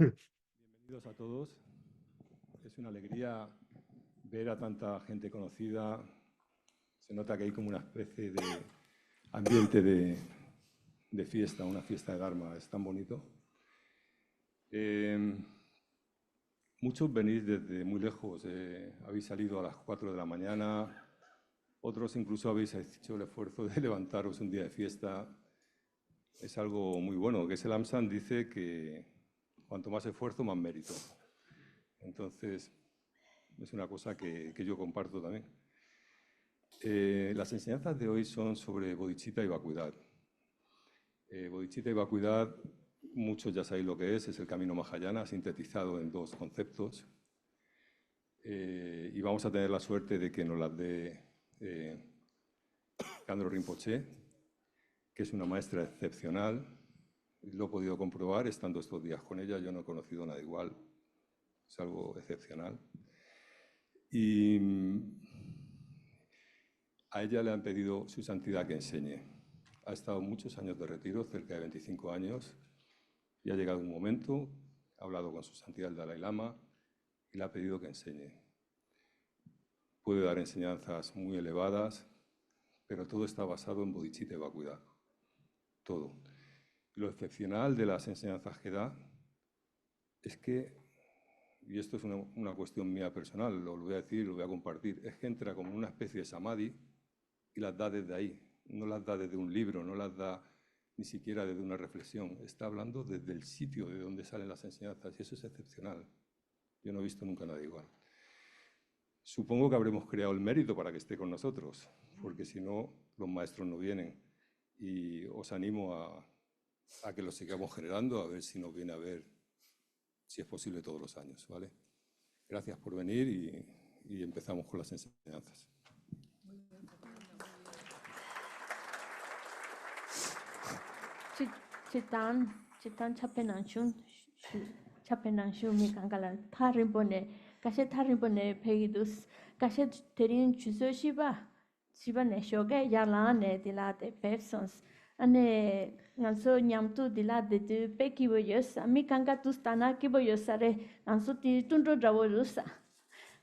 Bienvenidos a todos. Es una alegría ver a tanta gente conocida. Se nota que hay como una especie de ambiente de fiesta, una fiesta de Dharma. Es tan bonito. Muchos venís desde muy lejos. Habéis salido a las 4 de la mañana. Otros incluso habéis hecho el esfuerzo de levantaros un día de fiesta. Es algo muy bueno. Que el Amsan dice que cuanto más esfuerzo, más mérito. Entonces, es una cosa que yo comparto también. Las enseñanzas de hoy son sobre Bodhichita y vacuidad. Bodhichita y vacuidad, muchos ya sabéis lo que es el camino Mahayana, sintetizado en dos conceptos. Y vamos a tener la suerte de que nos las dé KHANDRO Rinpoche, que es una maestra excepcional. Lo he podido comprobar estando estos días con ella. Yo no he conocido nada igual. Es algo excepcional. Y a ella le han pedido su santidad que enseñe. Ha estado muchos años de retiro, cerca de 25 años, y ha llegado un momento, ha hablado con su santidad el Dalai Lama y le ha pedido que enseñe. Puede dar enseñanzas muy elevadas, pero todo está basado en Bodhichita y vacuidad. Todo. Lo excepcional de las enseñanzas que da es que, y esto es una cuestión mía personal, lo voy a decir, lo voy a compartir, es que entra como una especie de samadhi y las da desde ahí. No las da desde un libro, no las da ni siquiera desde una reflexión. Está hablando desde el sitio de donde salen las enseñanzas y eso es excepcional. Yo no he visto nunca nada igual. Supongo que habremos creado el mérito para que esté con nosotros, porque si no, los maestros no vienen. Y os animo a que lo sigamos generando, a ver si nos viene a ver, si es posible, todos los años, ¿vale? Gracias por venir y empezamos con las enseñanzas. Chitan chapenanshu mi kankala tharimpone kashe tharimpone pegidus kashe terin chuso shiba ne shoge yala ne dilate persons ane nganso nyamtu dilate de pekibo yosa mi kanka tustana kibo yosare nganso ti tundro drawo rusa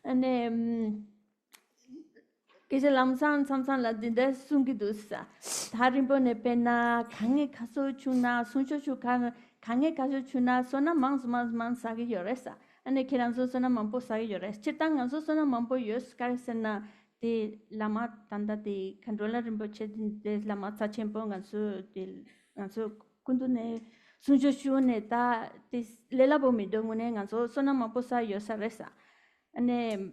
ane Kise lamsan samsan la dinde sungi dusa. Tarimbo ne pena kange kaso chuna sunsho chukan kange kaso chuna sona mans sagi yoresa. Ane kiranso sona mampo sagi yores. Chitang anso sona mampo yos karesena de lama tanda de controller rimpoche de lama sachempo nganso kundu ne sunsho chune ta lela bomi dongune nganso sona mampo sagi yosaresa. Ane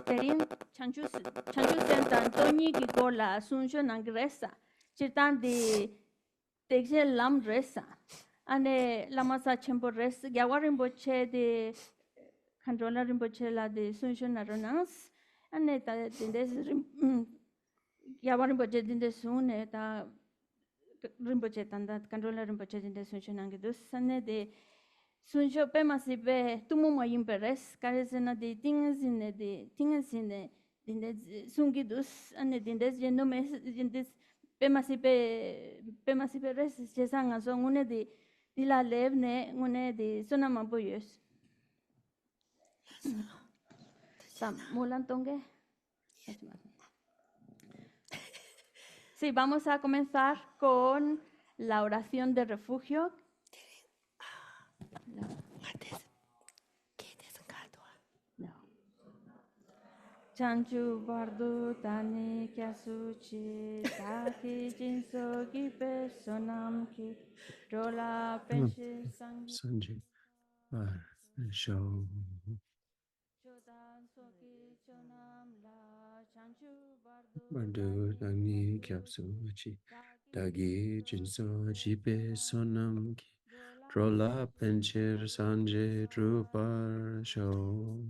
Terin chanchu sentan toni ki kola sunsho nangresa chitan de tekse lam resa ane lamasa chempo res gyawarin boche de controller rimpoche la de sunsho naronans ane ta dendes gyawarin boche dendes sune ta rimpoche tanda controller rimpoche dendes sunsho nangedus ane de Sunsho pe masibe tumu mo imperes caresena de tingasine dinde sungidus ane dindes yendo mes dindes pe masibe res chesanga so ngune de dila levne ngune de sona mampoyos. Sam mulan tonge. Sí, vamos a comenzar con la oración de refugio. Chanchu bardu tani kyasu chi taki jinso ki pe sonam ki rola penshi Sanji show chodan soki chonam la chanchu Bandu Dani Kyapsu Chi Dagi Jinso Jipe Sonam Ki Drola Penchir Sanje Drupar Show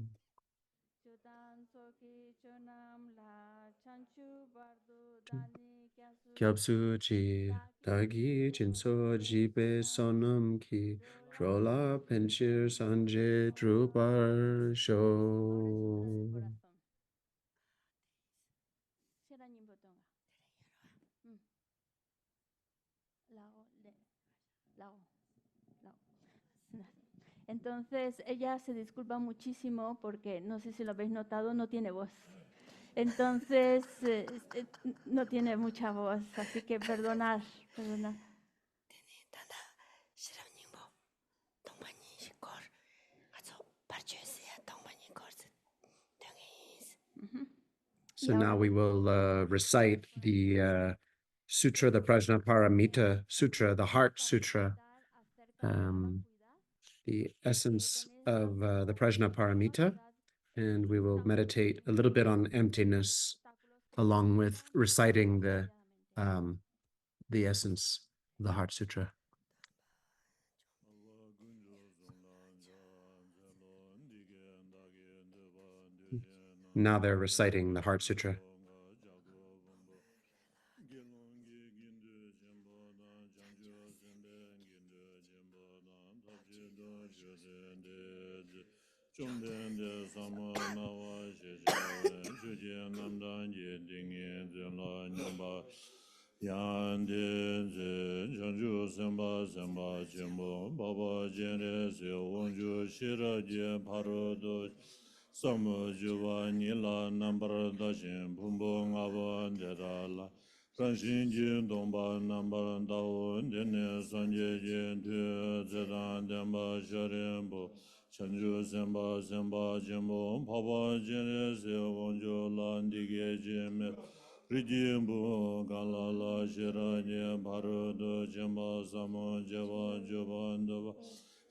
chodan soki chonam la chanchu bardu tani Kyapsu Chi Dagi Jinso Jipe Sonam Ki Drola Penchir Sanje Drupar Show Lao. Entonces ella se disculpa muchísimo porque, no sé si lo habéis notado, no tiene voz. Entonces no tiene mucha voz, así que perdonar. So now we will recite the Sutra, the Prajnaparamita Sutra, the Heart Sutra, the essence of the Prajnaparamita, and we will meditate a little bit on emptiness along with reciting the essence of the Heart Sutra. Now they're reciting the Heart Sutra. Chanju semba semba jembo papa jene se wonjo landige jeme rijimbo galala shiranye bharodo jemba samo jeva jobandava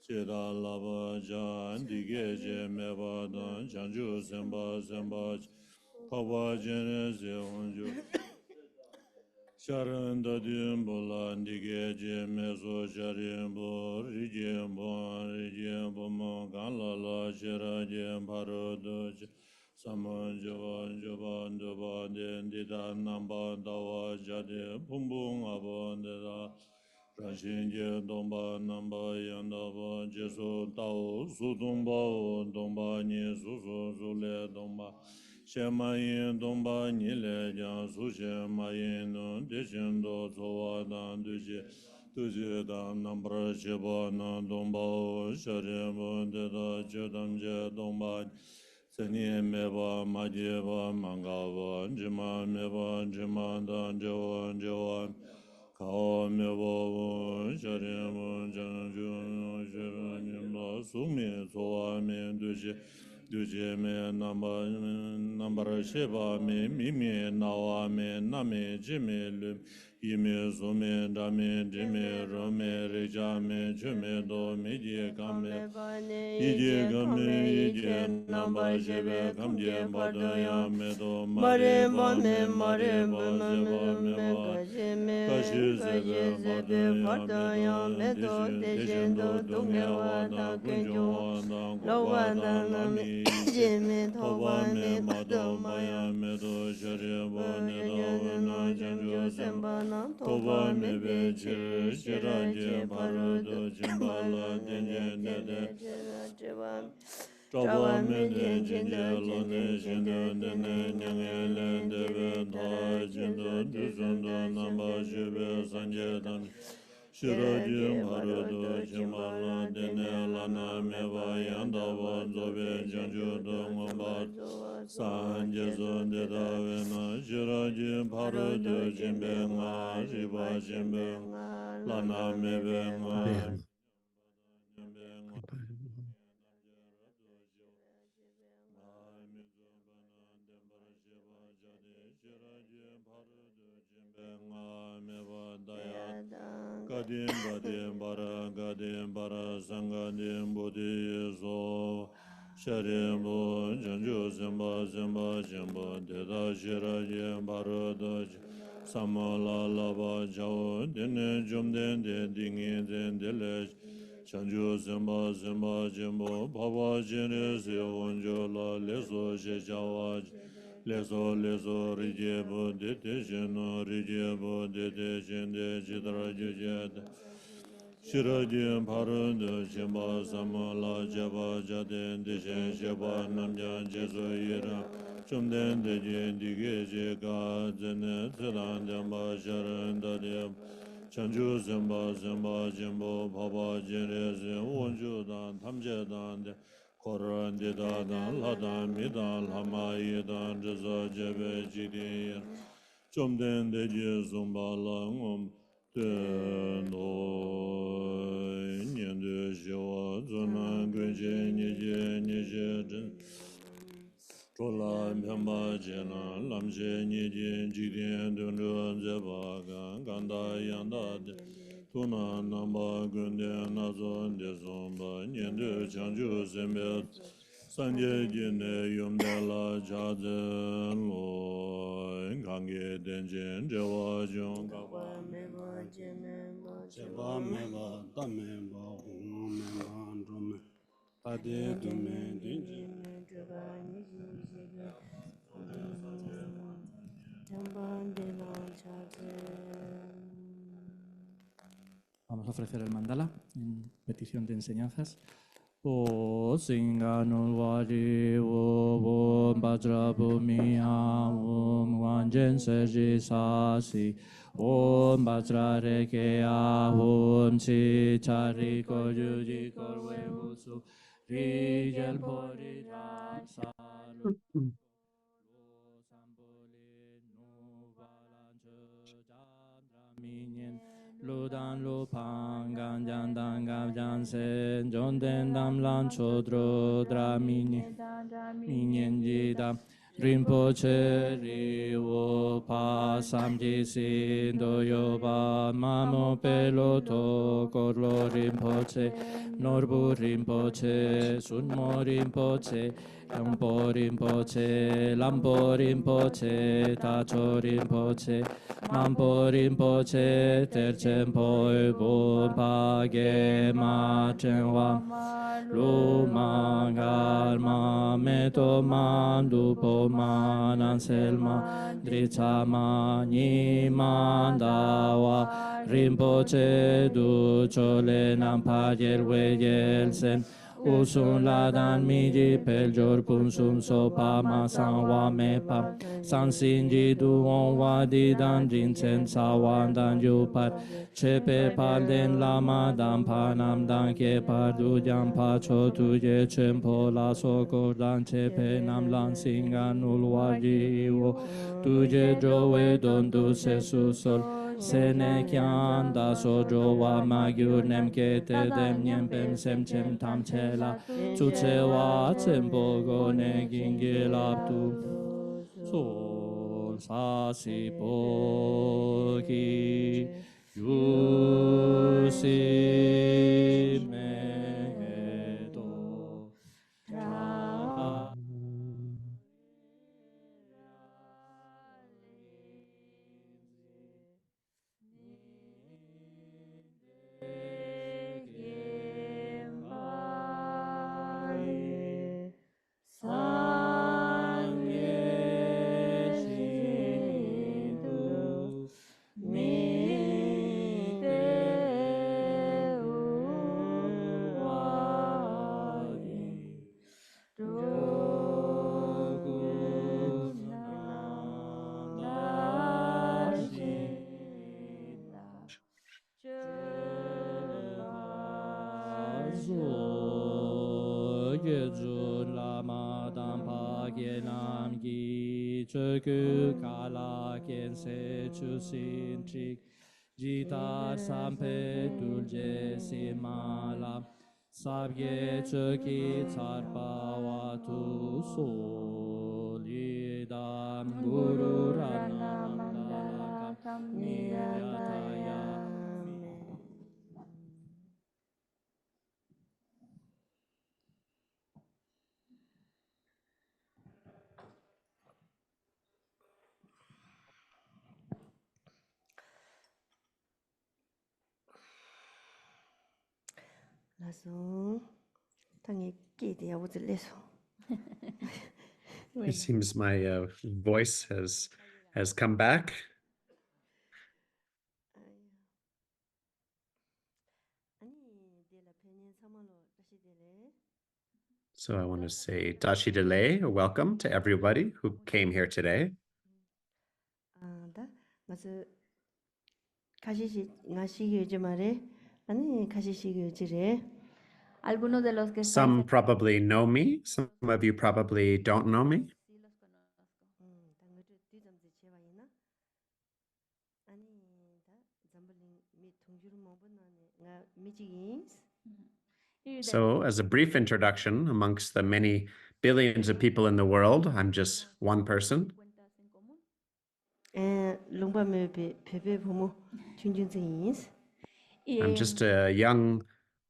cheda lava jandige jeme vadan chanju semba semba papa jene se wonjo Sharanda dimbola ndige jeme so sharimbo rijembo mongala la shira jem parodo saman javan javan javan dendida namba dawa jade bumbung abondeda Rashinje domba namba yandava jeso tao sudumba domba nye susu sule domba Shemayin domba nile jan su shemayin don deshin do tsowa dan duji dan nambra sheba nan domba o sharimbo deda jedam je domba Seni meba majeba mangava jima meba jima dan jawan Kao meba sharimbo janjun shiranimba sumi tsowa min Duje me nambara sheba me mimi nawa me name jime lum yime sume dame jime rome reja me jume do me die kame ije kame ije namba shebe kamje badaya me do mare ba sheba me ba kashi sebe badaya me do dejen do dunge wada kunjo wada gopada nami Jimmy Tobame Mado Maya Medo Sharebo Nedavana Janjo Sembana Tobame Becher Shiraje Parodo Jimbala Denje Nede Tobame de Jinjelo Neshino Nene Nyangele Deve Ta Jindo Duzundo Namba Shibe Sanje Dami Shiraji Marudu Jimala Dene Lana Meva Yandava Zobe Janju Dungomba Sanje Zonde Davena Shiraji Marudu Jimbe Nga Riva Jimbe Lana Meve Nga Gadim bara sangadim bodhi so sharimbo janju zemba jembo deda shirajem barodoj samala lava jao dene jomden de dingi den delej chanju zemba jembo baba jene se onjo la leso she jawaj leso rijebo de jeno rijebo de jende jidra jujed Shirajem paranda jemba samala jaba jaden de jen jeba namjan jezo yira chumden de jen dige je ga zene zedan jamba sharanda de Chanju Zemba Zemba Jimbo Baba Jere Zem Wonju Dan Tamje Dan De Koran Dida Dan Ladan Midan Lama Yidan Jaza Jebe Jidin Chomden De Je Zumba Langom Den Oi Nyen De Jiwa Zunan Gwenje Nije Nije Jin Chola Mhamba Jena Lamje Nije Jidin Dun Dun Zeba Gan Ganda Yanda De Tuna Namba Gunde Nazon De Zomba Nyen De Chanju Zembe Sanje Jine Yumde La Jaden Lo Gange Denjen Jewa Jung Gaba Meba Jene Seba Meba Dame Ba Hum Meba Drume Tade Dume Dinji Vamos a ofrecer el mandala en petición de enseñanzas. O Singanul Wari O Bajra Bhumia Om Wanjen Serji Sasi Om Bajra Rekea Om Chi Chari Kojuji Korwe Husu Rigel Pori Salu Samboli Nuvalancho Chandra Minyen Ludan Lupang Ganjan Dangav Jansen Jonden Dam Lan Chodro Dramini Minyen Jida Rinpoche Riwo Pa Samji Sindo Yoba Mamo Peloto Korlo Rinpoche Norbu Rinpoche Sunmo Rinpoche Lampo Rinpoche Lampo Rinpoche Tacho Rinpoche Mampo Rinpoche Tercempo Bo Page Ma Chenwa Lu Mangar Ma Meto Mandupo Man Anselma Dricha Ma Ni Mandawa Rinpoche Du Chole Nampa Yelwe Yelsen Usun Ladan Miji Pel Jor Punsum Sopa Ma Sanwa Mepa San Sinji Du Onwa Di Dan Rinchen Sawan Dan Yupar Chepe Palden Lama Dan Panam Dan Ke Pardu Jampa Chotu Ye Chempo La Sokor Dan Chepe Nam Lan Singan Ulwaji Wo Tuje Jowe Don Du Sesu Sol Sene Kyan Da Sojo Wa Magyur Nemke Te Dem Nyempem Sem Chem Tam Chela Chuche Wa Chempo Go Ne Gingi Laptu Sol Sa Si Po Ki Yu Si Me Do Tra Jun Lama Dampa Genam Gi Choku Kala Ken Se Chusin Trik Jitar Sampe Dulje Simala Sabye Choki Tsarpa Watu Solidam Guru Rana Mandala Kam Niyataya Lazo Tangi Kiti Awuzileso. It seems my voice has come back. So I want to say Dashi Delay, welcome to everybody who came here today. 가시시 나시기 요즘 말에 아니 가시시기 요즘에 Algunos de los que estáis Some aquí, probably know me. Some of you probably don't know me. sí los conozco. 당근도 뒤점지 제와이나 아니 다 잠블링 미 통주를 먹었나네 나 미지인스 Y de- So, as a brief introduction, amongst the many billions of people in the world, I'm just one person. cuentas en común. 롱바메 베베 보모 춘준지인스 I'm just a young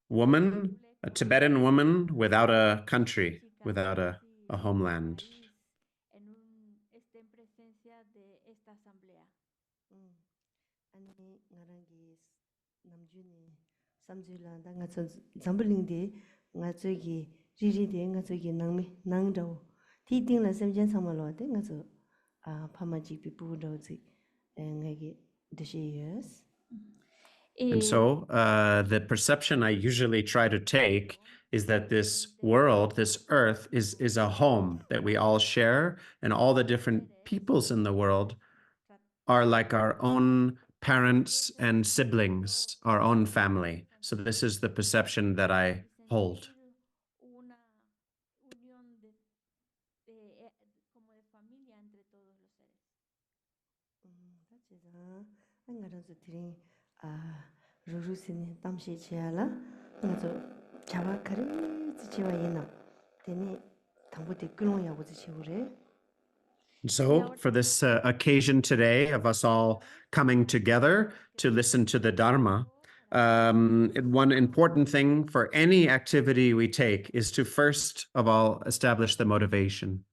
woman, a Tibetan woman without a country, without a homeland. En presencia de esta asamblea. 아니 나랑기 남준이 삼주란다 가서 잠블링데 가저기 리리데 가저기 낭미 낭도 티딩라 셈젠 상말로데 가서 아 파마지 비부도지 engage dishes. And so the perception I usually try to take is that this world, this earth, is a home that we all share, and all the different peoples in the world are like our own parents and siblings, our own family. So this is the perception that I hold. Una unión como de familia entre todos los seres. that's I'm going to drink rurusin tamshi chiala ngazo chawa kare chiwa yena teni tambote kulon ya wuzi chiure. So, for this occasion today of us all coming together to listen to the Dharma, one important thing for any activity we take is to first of all establish the motivation.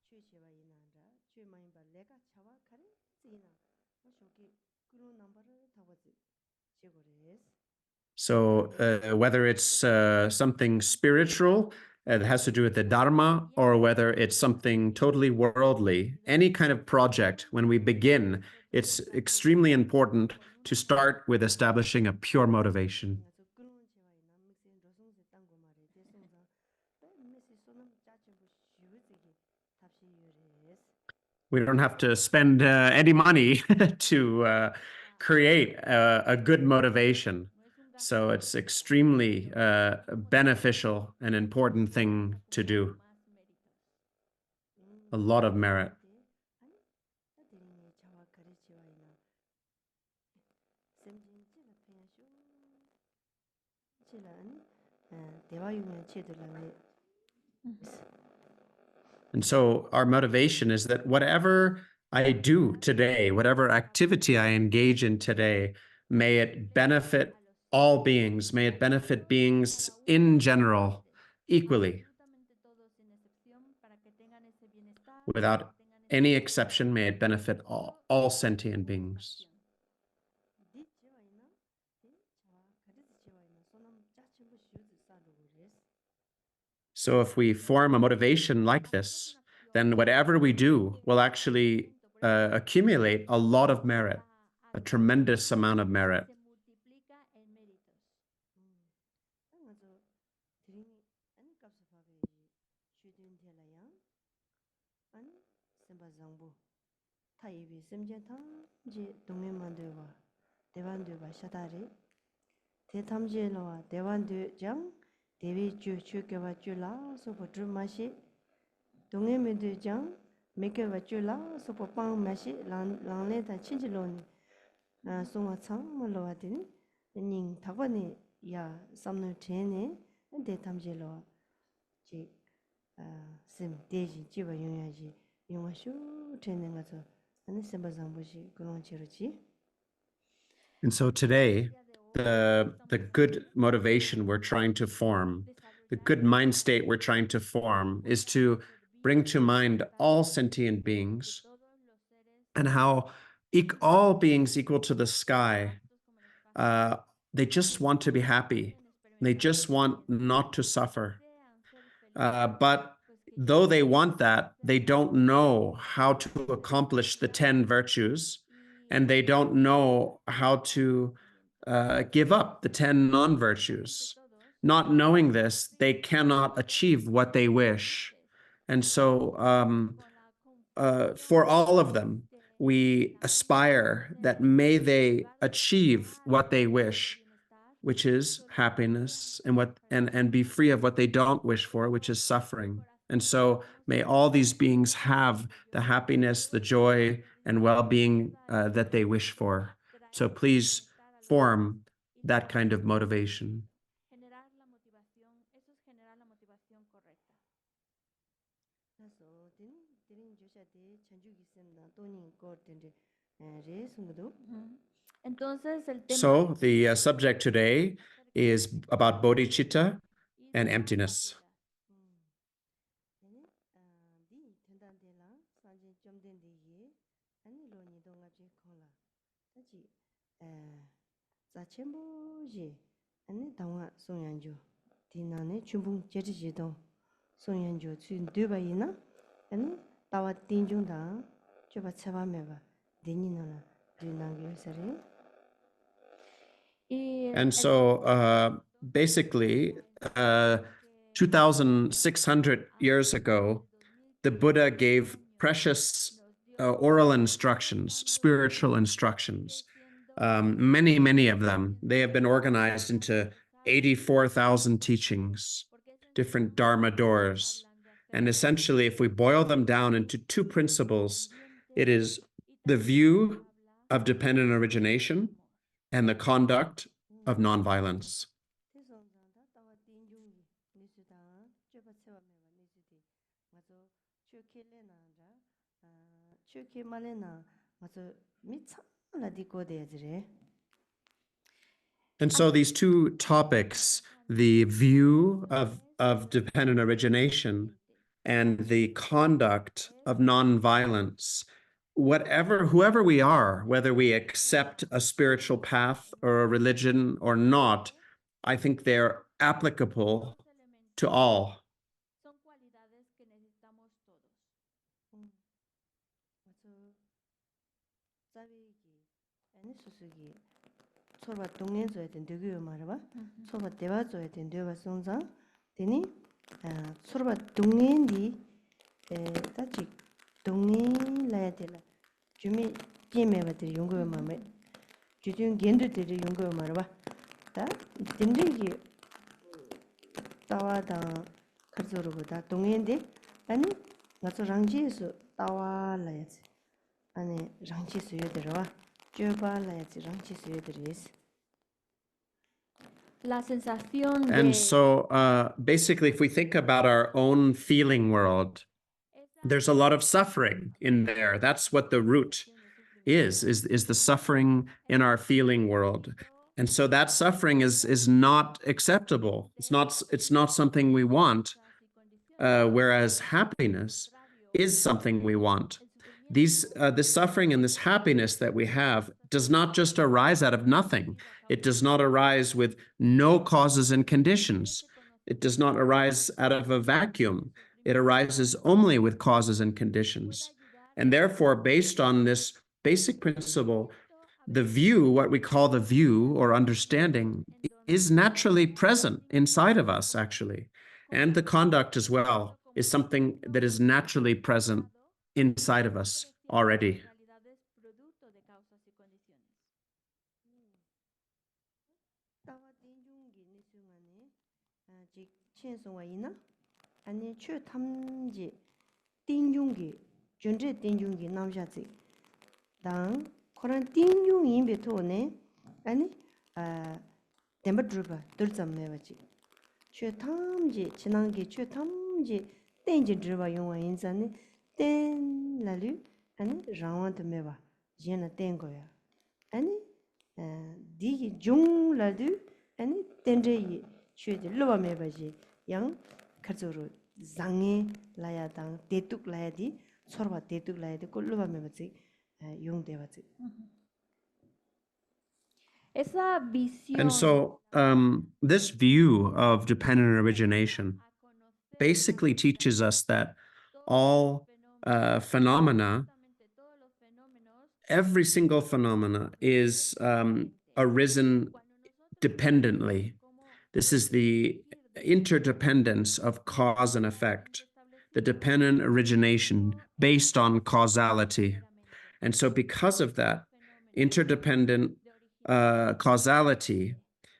So, whether it's something spiritual that has to do with the Dharma, or whether it's something totally worldly, any kind of project, when we begin, it's extremely important to start with establishing a pure motivation. We don't have to spend any money to create a good motivation. So it's extremely beneficial and important thing to do. A lot of merit. And so our motivation is that whatever I do today, whatever activity I engage in today, may it benefit all beings, may it benefit beings in general equally. Without any exception, may it benefit all sentient beings. So if we form a motivation like this, then whatever we do will actually accumulate a lot of merit, a tremendous amount of merit. Devi ju chu ke wa chu la so po dru ma shi dong me de jang me ke wa chu la so po pang ma shi lang le ta chin ji lo ni so wa chang ma lo wa de ni ning ta ba ni ya sam no the ni de tam je lo ji sim de ji ji ba yong ya ji yong wa shu the ne ga so ani sem ba zang bu shi ko long chi ru chi. And so today, the good motivation we're trying to form, the good mind state we're trying to form, is to bring to mind all sentient beings and how all beings equal to the sky, they just want to be happy. They just want not to suffer. But though they want that, they don't know how to accomplish the 10 virtues, and they don't know how to give up the 10 non-virtues. Not knowing this, they cannot achieve what they wish. And so for all of them, we aspire that may they achieve what they wish, which is happiness, and be free of what they don't wish for, which is suffering. And so may all these beings have the happiness, the joy, and well-being that they wish for. So please form that kind of motivation. So the subject today is about bodhicitta and emptiness. And so basically, 2,600 years ago, the Buddha gave precious oral instructions, spiritual instructions, many of them. They have been organized into 84,000 teachings, different Dharma doors. And essentially, if we boil them down into two principles, it is the view of dependent origination and the conduct of nonviolence. And so these two topics, the view of dependent origination and the conduct of nonviolence, whoever we are, whether we accept a spiritual path or a religion or not, I think they're applicable to all. And so basically, if we think about our own feeling world, there's a lot of suffering in there. That's what the root is the suffering in our feeling world. And so that suffering is not acceptable. It's not something we want, whereas happiness is something we want. This suffering and this happiness that we have does not just arise out of nothing. It does not arise with no causes and conditions. It does not arise out of a vacuum. It arises only with causes and conditions. And therefore, based on this basic principle, the view, what we call the view or understanding, is naturally present inside of us, actually. And the conduct as well is something that is naturally present inside of us already. And so this view of dependent origination basically teaches us that all phenomena, every single phenomena is arisen dependently. This is the interdependence of cause and effect, the dependent origination based on causality. And so because of that interdependent causality,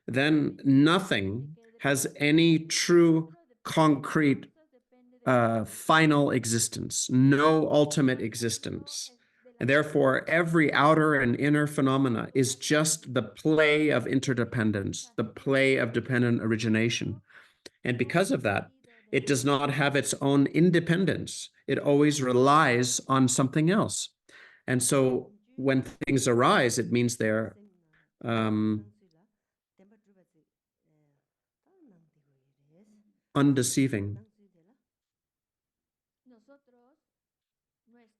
then nothing has any true, concrete, final existence, no ultimate existence. And therefore, every outer and inner phenomena is just the play of interdependence, the play of dependent origination. And because of that, it does not have its own independence. It always relies on something else. And so when things arise, it means they're undeceiving.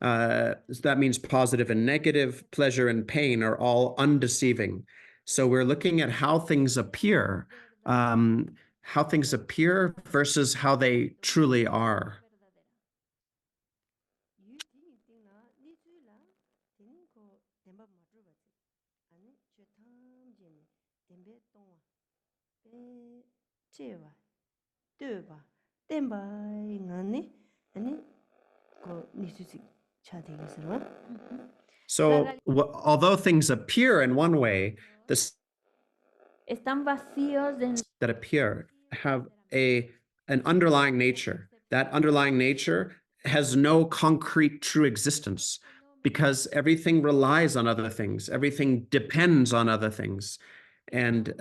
That means positive and negative, pleasure and pain are all undeceiving. So we're looking at how things appear versus how they truly are. So although things appear in one way, Están vacíos de that appear have an underlying nature. That underlying nature has no concrete true existence because everything relies on other things. Everything depends on other things. And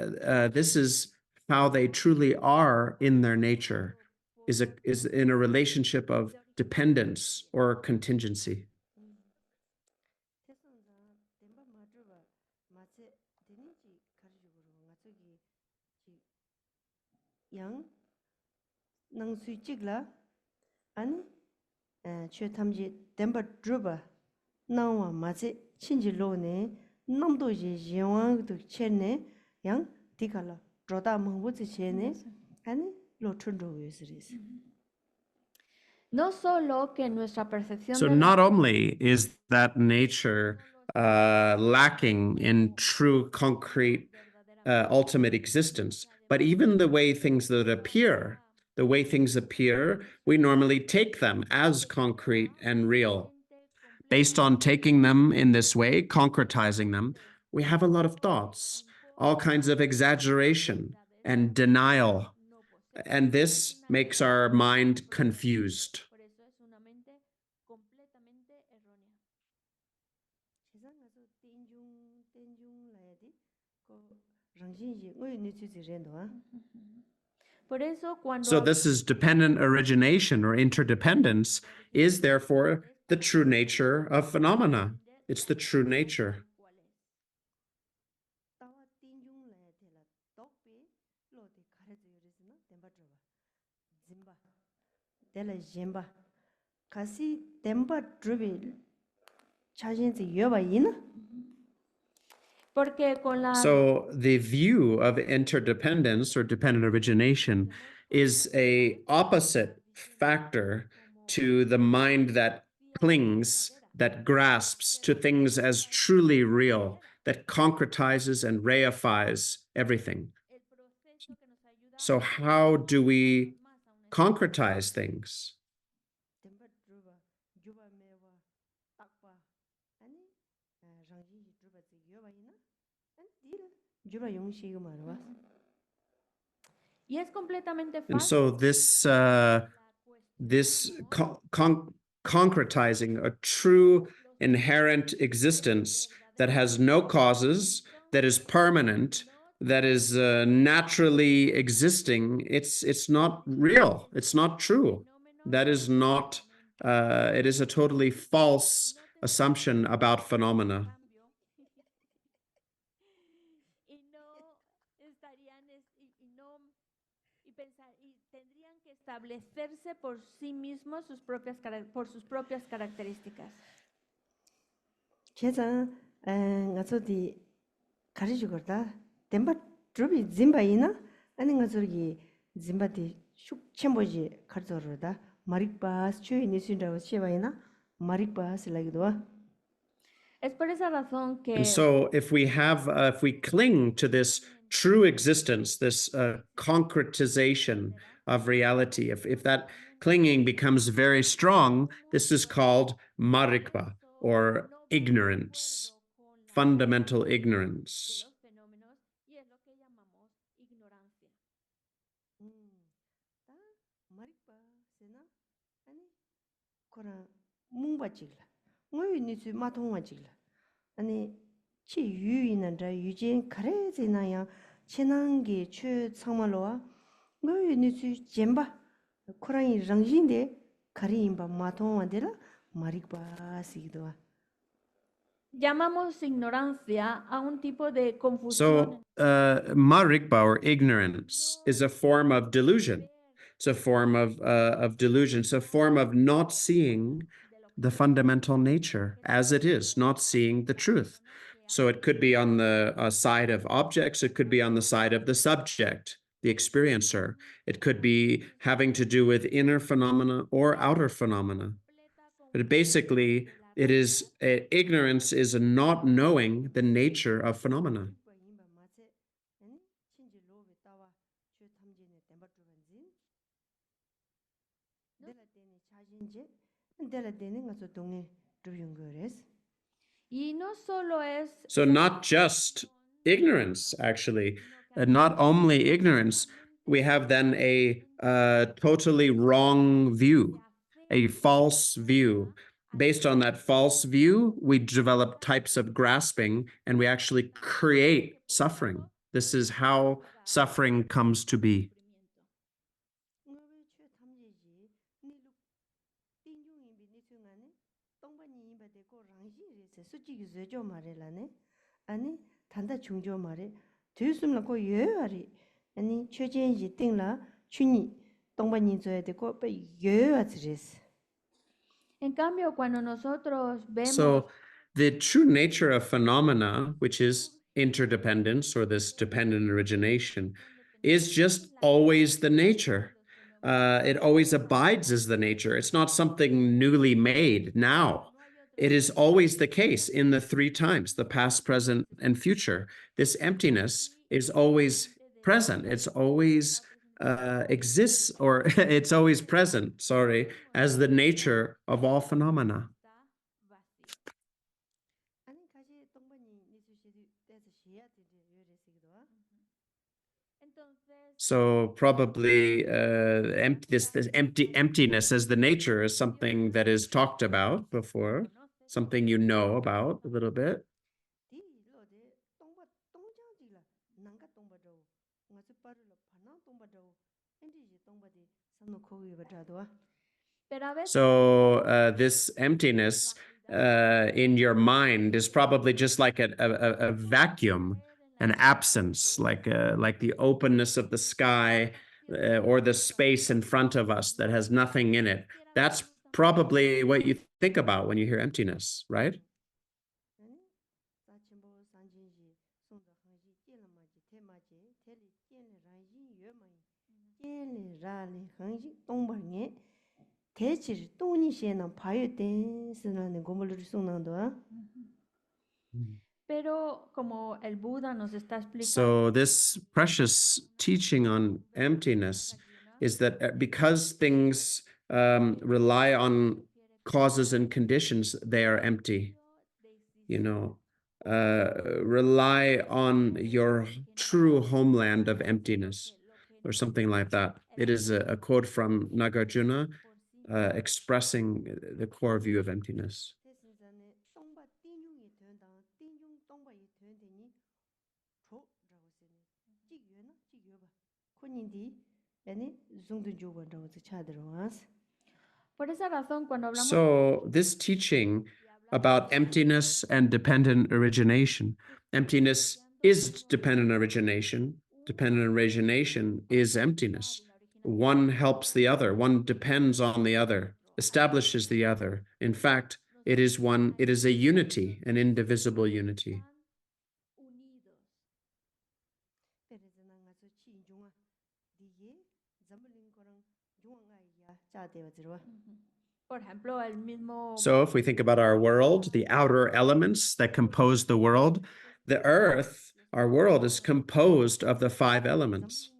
this is how they truly are in their nature, is in a relationship of dependence or contingency. So not only is that nature lacking in true, concrete, ultimate existence, but even the way things appear, we normally take them as concrete and real. Based on taking them in this way, concretizing them, we have a lot of thoughts, all kinds of exaggeration and denial, and this makes our mind confused. So this is dependent origination or interdependence is therefore the true nature of phenomena. It's the true nature. So the view of interdependence or dependent origination is an opposite factor to the mind that clings, that grasps to things as truly real, that concretizes and reifies everything. So how do we concretize things? And so this concretizing a true inherent existence that has no causes, that is permanent, that is naturally existing, it's not real, it's not true. That is not, it is a totally false assumption about phenomena. Establecerse por sí mismos por sus propias características. And so if we cling to this true existence, this concretization of reality, if that clinging becomes very strong, this is called marikpa, or ignorance, fundamental ignorance. 다 마릭바 세나 아니 코라 뭉바지글라 뭐이 니스 마통와지글라 아니 치 유이난다 유진 카레제나야 친한게 최 상말로와 뭐이 니스 젬바 코라이 랑진데 카리임바 마통와데라 마릭바 시도와. Llamamos ignorancia a un tipo de confusión. So, marikba, or ignorance, is a form of delusion. It's a form of delusion. It's a form of not seeing the fundamental nature as it is, not seeing the truth. So it could be on the side of objects. It could be on the side of the subject, the experiencer. It could be having to do with inner phenomena or outer phenomena. But basically, it is ignorance is not knowing the nature of phenomena. So not just ignorance, actually, not only ignorance, we have then a totally wrong view, a false view. Based on that false view, we develop types of grasping and we actually create suffering. This is how suffering comes to be. So the true nature of phenomena, which is interdependence or this dependent origination, is just always the nature. It always abides as the nature. It's not something newly made now. It is always the case in the three times, the past, present, and future. This emptiness is always present. It's always exists, or it's always present, sorry, as the nature of all phenomena. So probably this emptiness as the nature is something that is talked about before, something you know about a little bit. So this emptiness in your mind is probably just like a vacuum, an absence, like the openness of the sky or the space in front of us that has nothing in it. That's probably what you think about when you hear emptiness, right? So this precious teaching on emptiness is that because things rely on causes and conditions, they are empty. You know, rely on your true homeland of emptiness, or something like that. It is a quote from Nagarjuna expressing the core view of emptiness. So this teaching about emptiness and dependent origination, emptiness is dependent origination is emptiness. One helps the other, one depends on the other, establishes the other. In fact, it is a unity, an indivisible unity. So if we think about our world, the outer elements that compose the world, the earth, our world, is composed of the 5 elements.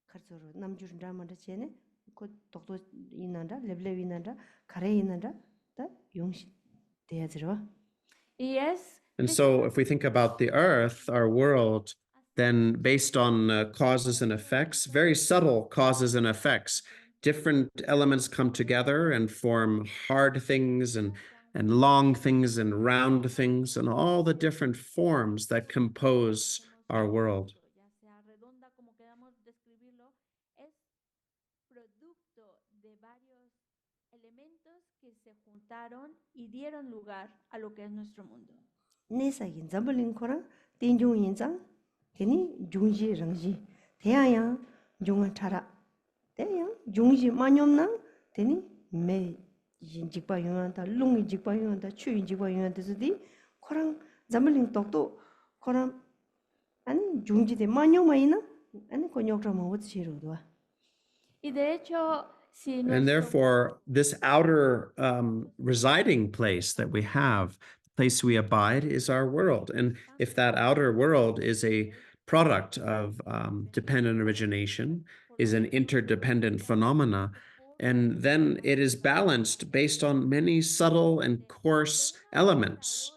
카르소로 남주른 드라마다 제네 그 독도 이난다 레벨 이난다 가래 이난다 다 용시 돼야 들어. Yes. And so if we think about the earth, our world, then based on causes and effects, very subtle causes and effects, different elements come together and form hard things and long things and round things and all the different forms that compose our world. Ya sea redonda como queramos describirlo, es producto de varios elementos que se juntaron y dieron lugar a lo que es nuestro mundo. 네사긴 잠블링 코랑 띵중 인장 괜히 중지 랑지 대야야 중을 타라 대야 중지 마뇽나 되니 매 인직바 용한다 룽이 직바 용한다 추인 직바 용한다 스디 코랑 잠블링 똑도 코랑 아니 중지데 마뇽마이나 아니 코뇨크라마 어디시로도 Y de hecho, si And nuestro therefore, this outer residing place that we have, the place we abide, is our world. And if that outer world is a product of dependent origination, is an interdependent phenomena, and then it is balanced based on many subtle and coarse elements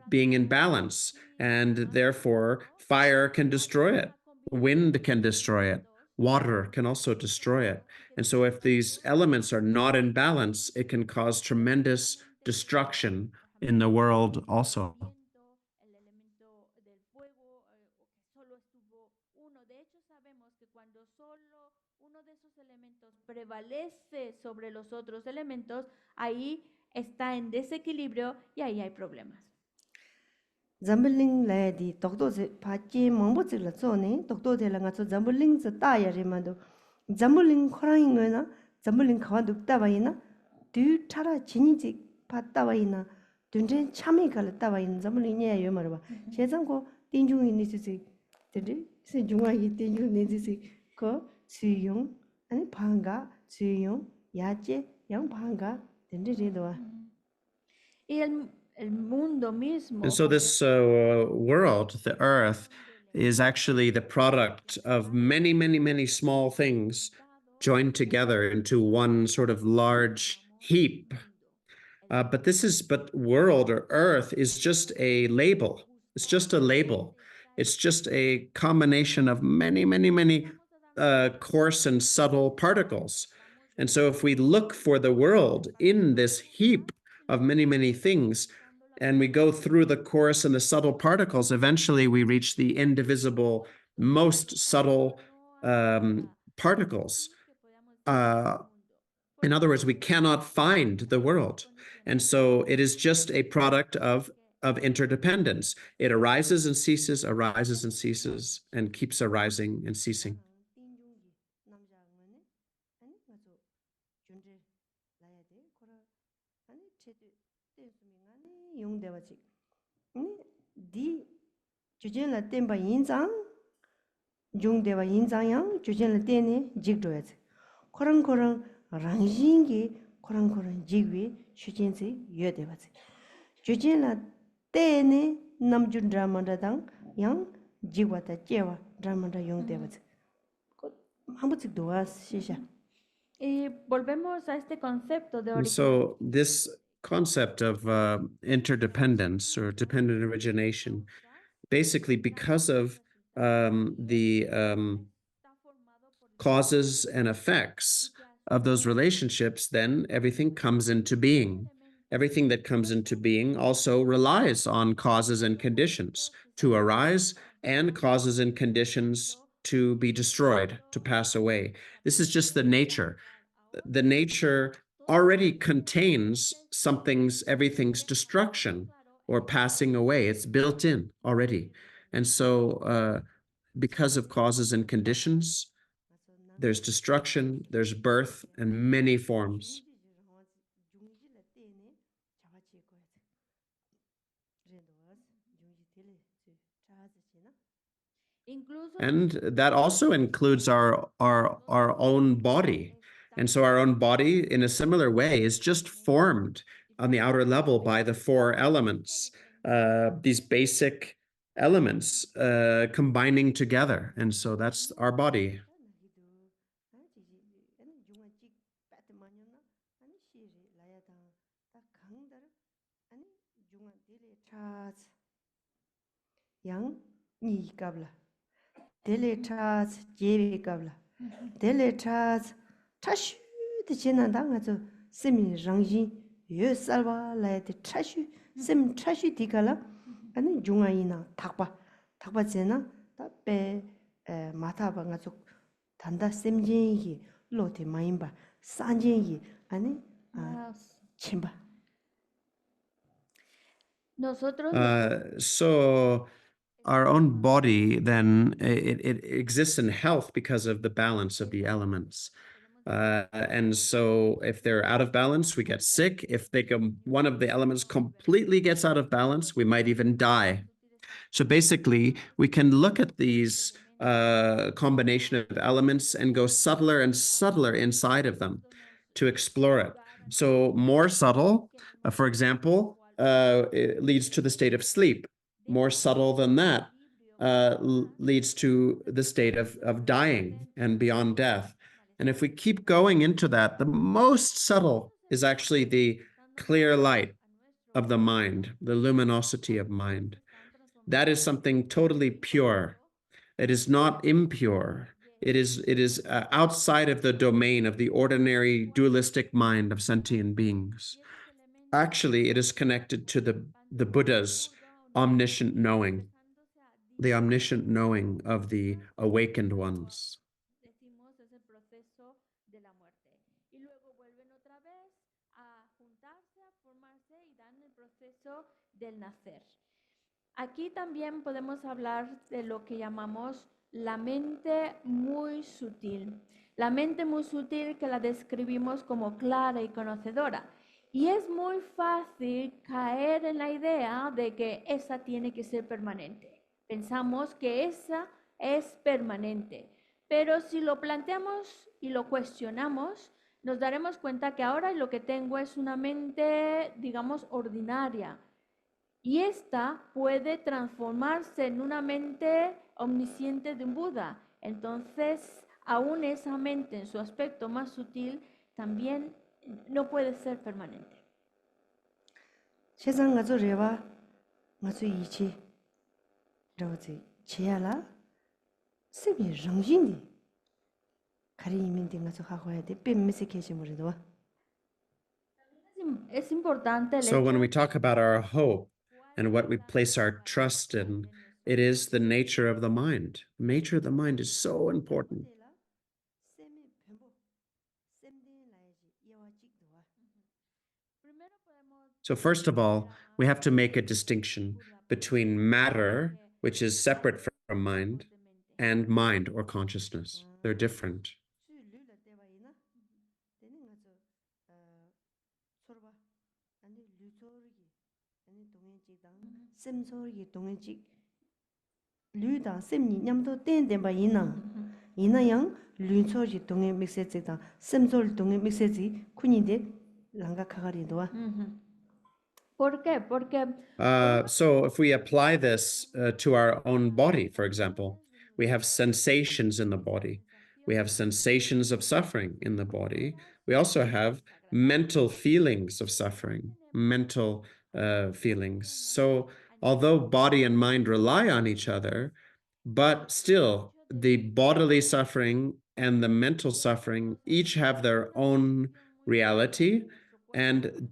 being in balance. And therefore, fire can destroy it, wind can destroy it, water can also destroy it. And so if these elements are not in balance, it can cause tremendous destruction in the world also. el elemento del fuego, o que solo estuvo uno. De hecho, sabemos que cuando solo uno de esos elementos prevalece sobre los otros elementos, ahí está en desequilibrio y ahí hay problemas. 잠블링 라디 독도제 파치 몽보즈라 조네 독도데라 가서 잠블링 저 따야리마도 잠블링 코랑인거나 잠블링 카와도 따바이나 뒤 차라 진이지 봤다바이나 둔전 참이 갈다바이나 잠블링이야 요마르바 제상고 띵중이 니스지 데데 세 중앙이 띵중 니스지 거 수용 아니 방가 수용 야제 양 방가 덴데데도와 Y el mundo mismo. And so this world, the earth, is actually the product of many, many, many small things joined together into one sort of large heap. But world or earth is just a label. It's just a label. It's just a combination of many, many, many coarse and subtle particles. And so if we look for the world in this heap of many, many things, and we go through the coarse and the subtle particles, eventually we reach the indivisible, most subtle particles. In other words, we cannot find the world. And so it is just a product of interdependence. It arises and ceases, and keeps arising and ceasing. 디 주전라 템바 인장 중대와 인장양 주전라 때네 직도야지 코랑코랑 랑징기 코랑코랑 직위 주진지 여대바지 주전라 때네 남준 드라마다당 양 직와다 제와 드라마다 용대바지 한번씩 도와 시샤. Y volvemos a este concepto de And so this concept of interdependence or dependent origination, basically because of the causes and effects of those relationships, then everything comes into being. Everything that comes into being also relies on causes and conditions to arise and causes and conditions to be destroyed, to pass away. This is just the nature. The nature already contains everything's destruction or passing away. It's built in already. And so because of causes and conditions, there's destruction, there's birth, and many forms. And that also includes our own body. And so our own body, in a similar way, is just formed on the outer level by the four elements, these basic elements combining together. And so that's our body. 양 니 갑라 델레트라스 제비 갑라 델레트라스 타슈 드 제난다 가서 세미 랑지 예 살바 라이트 타슈 셈 타슈 디갈라 아니 중아이나 탁바 제나 답베 마타바 가서 단다 셈진이 로테 마임바 산진이 아니 침바 Nosotros So our own body then it exists in health because of the balance of the elements. And so if they're out of balance, we get sick. If one of the elements completely gets out of balance, we might even die. So basically, we can look at these combination of elements and go subtler and subtler inside of them to explore it. So more subtle, for example, it leads to the state of sleep. More subtle than that leads to the state of dying and beyond death. And if we keep going into that, the most subtle is actually the clear light of the mind, the luminosity of mind. That is something totally pure. It is not impure. It is outside of the domain of the ordinary dualistic mind of sentient beings. Actually, it is connected to the Buddha's omniscient knowing, the omniscient knowing of the awakened ones. decimos es el proceso de la muerte. Y luego vuelven otra vez a juntarse, a formarse y dan el proceso del nacer. Aquí también podemos hablar de lo que llamamos la mente muy sutil. La mente muy sutil que la describimos como clara y conocedora. Y es muy fácil caer en la idea de que esa tiene que ser permanente. Pensamos que esa es permanente. Pero si lo planteamos y lo cuestionamos, nos daremos cuenta que ahora lo que tengo es una mente, digamos, ordinaria. Y esta puede transformarse en una mente omnisciente de un Buda. Entonces, aún esa mente en su aspecto más sutil también no puede ser permanente. 세상 가서 레바 가서 이치 저지 제야라 세비 랑진디 가리민디 가서 하고야 돼 뱀미세 계시므리도 Es importante el So when hecho we talk about our hope and what we place our trust in, it is the nature of the mind. The nature of the mind is so important. 세미 뱀보 셈디 라이지 이와 찍도와 So first of all, we have to make a distinction between matter, which is separate from mind, and mind or consciousness. They're different. 수율을 때와이나 되는 가서 서로바 아니 류소르기 아니 동행지당 셈소르기 동행지 류다 셈니 냠도 땡땡바 이나양 류소르기 동행 믹세지다 셈소르 동행 믹세지 쿠니데 랑가 카가리도와 ¿Por qué? Porque So if we apply this to our own body, for example, we have sensations in the body. We have sensations of suffering in the body. We also have mental feelings of suffering, mental feelings. So although body and mind rely on each other, but still the bodily suffering and the mental suffering each have their own reality and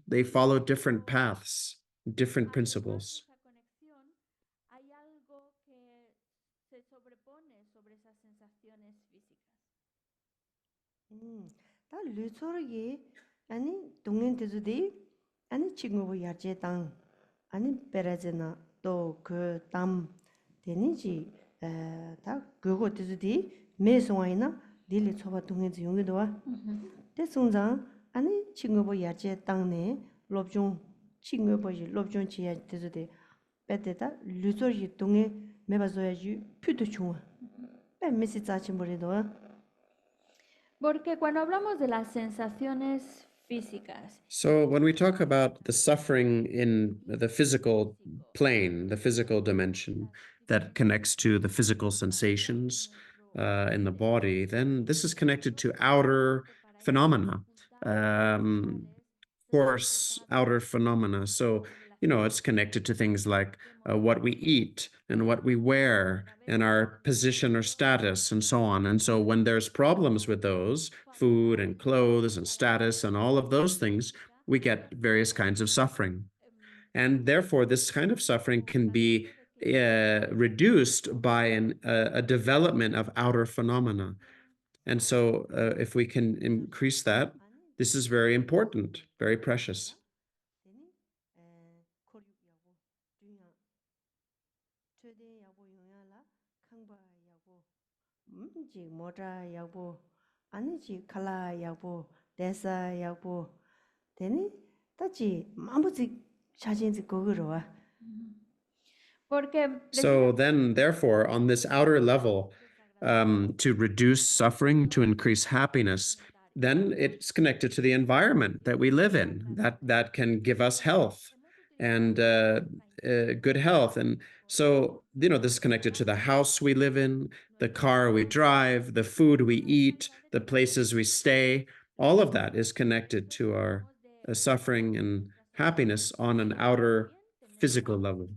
they follow different paths, different principles. esa conexión, hay algo que se sobrepone sobre esas sensaciones físicas. 다 류소르기 아니 동행되주디 아니 친구고 야제당 아니 베라제나 또 그담 되니지 다 그거 되주디 매송아이나 딜리 초바 동행지 용기도와 대송장 아니 친구고 야제당네 롭종 친구보지 롭종 지야 되주디 베데다 류소르기 동행 매바줘야지 퓨도 중아 빼 메시 짜치 모레도와 Porque cuando hablamos de las sensaciones físicas, So when we talk about the suffering in the physical plane, the physical dimension that connects to the physical sensations in the body, then this is connected to outer phenomena, coarse outer phenomena. So it's connected to things like what we eat and what we wear and our position or status and so on. And so when there's problems with those, food and clothes and status and all of those things, we get various kinds of suffering. And therefore, this kind of suffering can be reduced by a development of outer phenomena. And so if we can increase that, this is very important, very precious. So then, therefore, on this outer level, to reduce suffering, to increase happiness, then it's connected to the environment that we live in, that can give us health and good health. And so, this is connected to the house we live in, the car we drive, the food we eat, the places we stay. All of that is connected to our suffering and happiness on an outer physical level.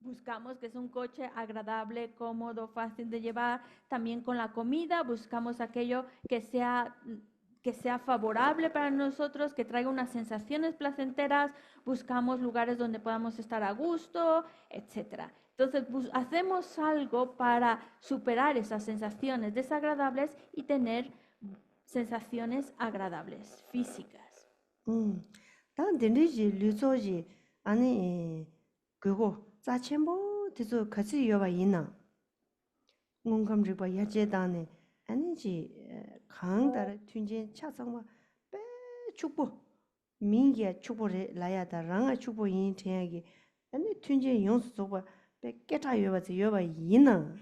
Buscamos que es un coche agradable, cómodo, fácil de llevar. También con la comida buscamos aquello que sea favorable para nosotros, que traiga unas sensaciones placenteras. Buscamos lugares donde podamos estar a gusto, etc. Entonces hacemos algo para superar esas sensaciones desagradables y tener sensaciones agradables, físicas. 자첨보 되서 같이 여봐 있나 뭔감지 봐 야제다네 아니지 강다라 튠진 차상마 빼 축보 민기야 축보를 라야다 랑아 축보 인 태야기 아니 튠진 용수 줘봐 빼 깨타 여봐 있나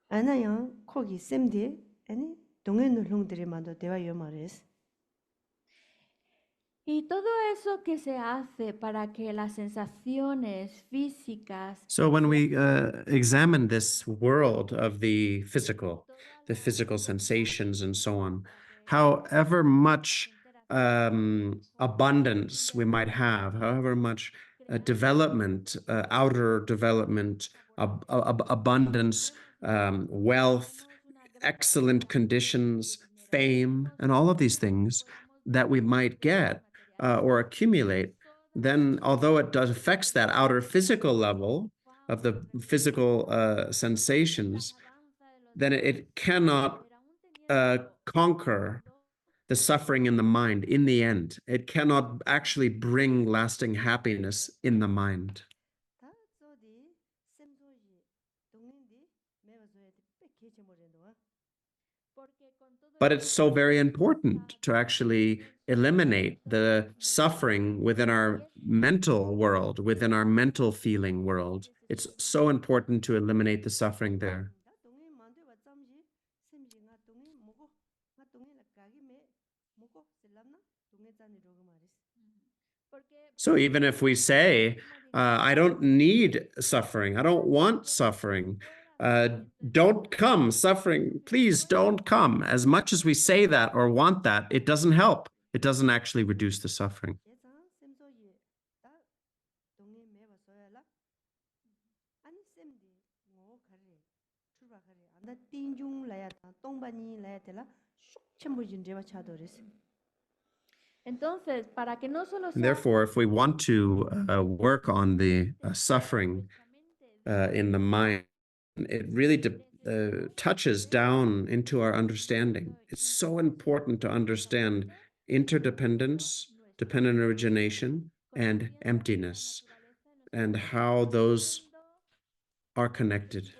아나야 거기 쌤디 아니 동행을 홍들이 만도 대화 요 말했어. Y todo eso que se hace para que las sensaciones físicas. So when we examine this world of the physical sensations and so on, however much abundance we might have, however much development, outer development, abundance, wealth, excellent conditions, fame, and all of these things that we might get or accumulate, then although it does affects that outer physical level of the physical sensations, then it cannot conquer the suffering in the mind in the end. It cannot actually bring lasting happiness in the mind. But it's so very important to actually eliminate the suffering within our mental world, within our mental feeling world. It's so important to eliminate the suffering there. So even if we say, I don't need suffering, I don't want suffering, don't come, suffering, please don't come. As much as we say that or want that, it doesn't help. It doesn't actually reduce the suffering. Therefore, if we want to work on the suffering in the mind, it really touches down into our understanding. It's so important to understand interdependence, dependent origination, and emptiness, and how those are connected.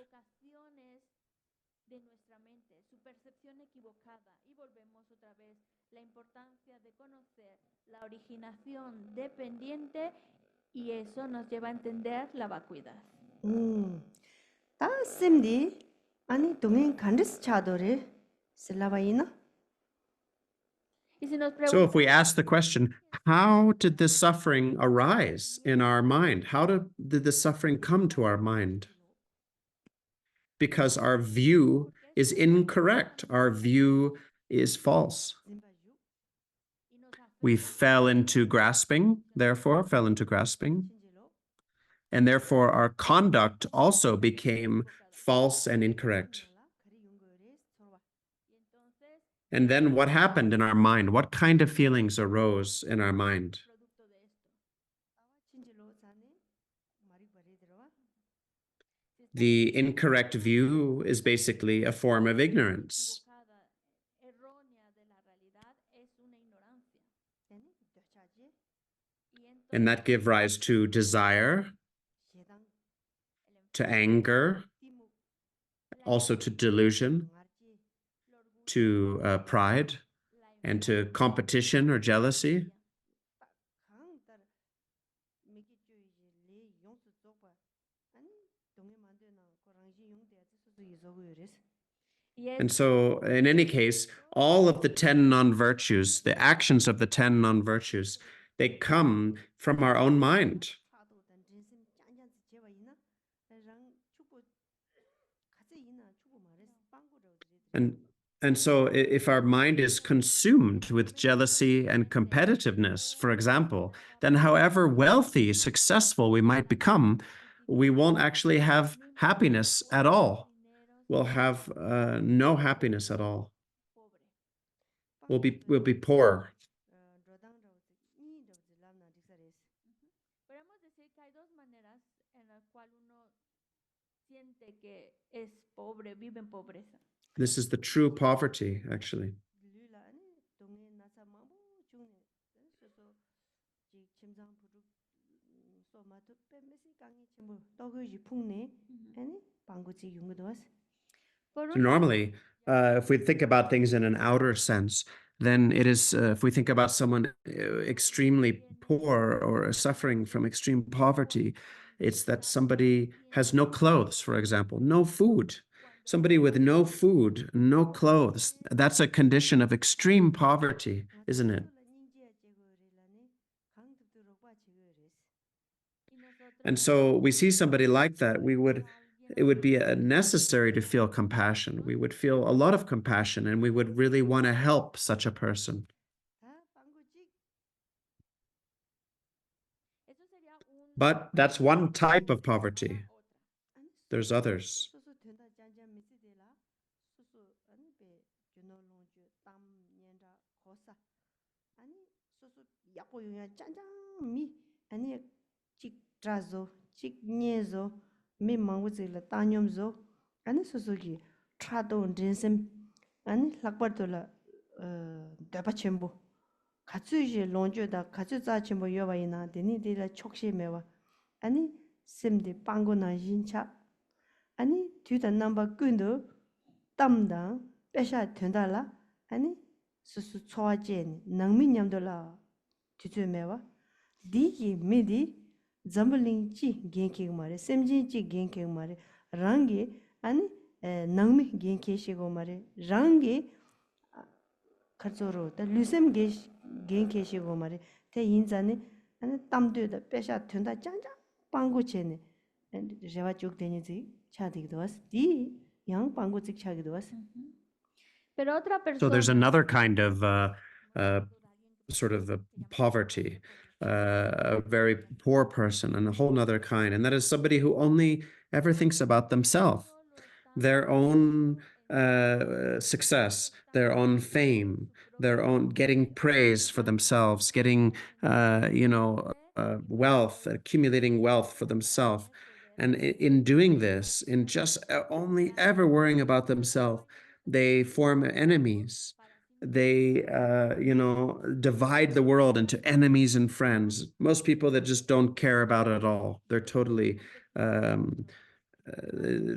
La originación dependiente y eso nos lleva a entender la vacuidad. 다 쌤디 아니 동행 간데스 차도레 슬라바이나. So if we ask the question, how did this suffering arise in our mind? How did the suffering come to our mind? because our view is incorrect. Our view is false. We fell into grasping, therefore, and therefore our conduct also became false and incorrect. And then what happened in our mind? What kind of feelings arose in our mind? The incorrect view is basically a form of ignorance. And that gives rise to desire, to anger, also to delusion, to pride, and to competition or jealousy. And so, in any case, all of the 10 non-virtues, the actions of the 10 non-virtues, they come from our own mind. And so if our mind is consumed with jealousy and competitiveness, for example, then however wealthy, successful we might become, we won't actually have happiness at all. We'll have no happiness at all. We'll be poor. Podemos decir que hay dos maneras en las cuales uno siente que es pobre, vive en pobreza. This is the true poverty, actually. So normally, if we think about things in an outer sense, then it is, if we think about someone extremely poor or suffering from extreme poverty, it's that somebody has no clothes, for example, no food. Somebody with no food, no clothes, that's a condition of extreme poverty, isn't it? And so we see somebody like that, it would be necessary to feel compassion. We would feel a lot of compassion, and we would really want to help such a person. But that's one type of poverty. There's others. mi mangwezi la tanyom zo ani susugi trado ndensem ani lakparto la deba chembo katsu je longjo da katsu za chembo yoba ina deni de la chokshe mewa ani semde pango na jincha ani tuda namba gundo tamda pesha tendala ani susu choaje nangmi nyamdo la tutu mewa digi midi zambuling chi genke mare semjin chi genke mare rangi ani nangmi genke shigo mare rangi katsoro da lusem genke shigo mare te yinzani ani tamdo da pesha tunda janja pangu chene rewa chuk deni zi chadig dos di yang pangu zik chagi dos. So there's another kind of sort of poverty. A very poor person, and a whole nother kind, and that is somebody who only ever thinks about themselves, their own success, their own fame, their own getting praise for themselves, getting wealth, accumulating wealth for themselves. And in doing this, in just only ever worrying about themselves, they form enemies. They, divide the world into enemies and friends. Most people that just don't care about it at all. They're totally, they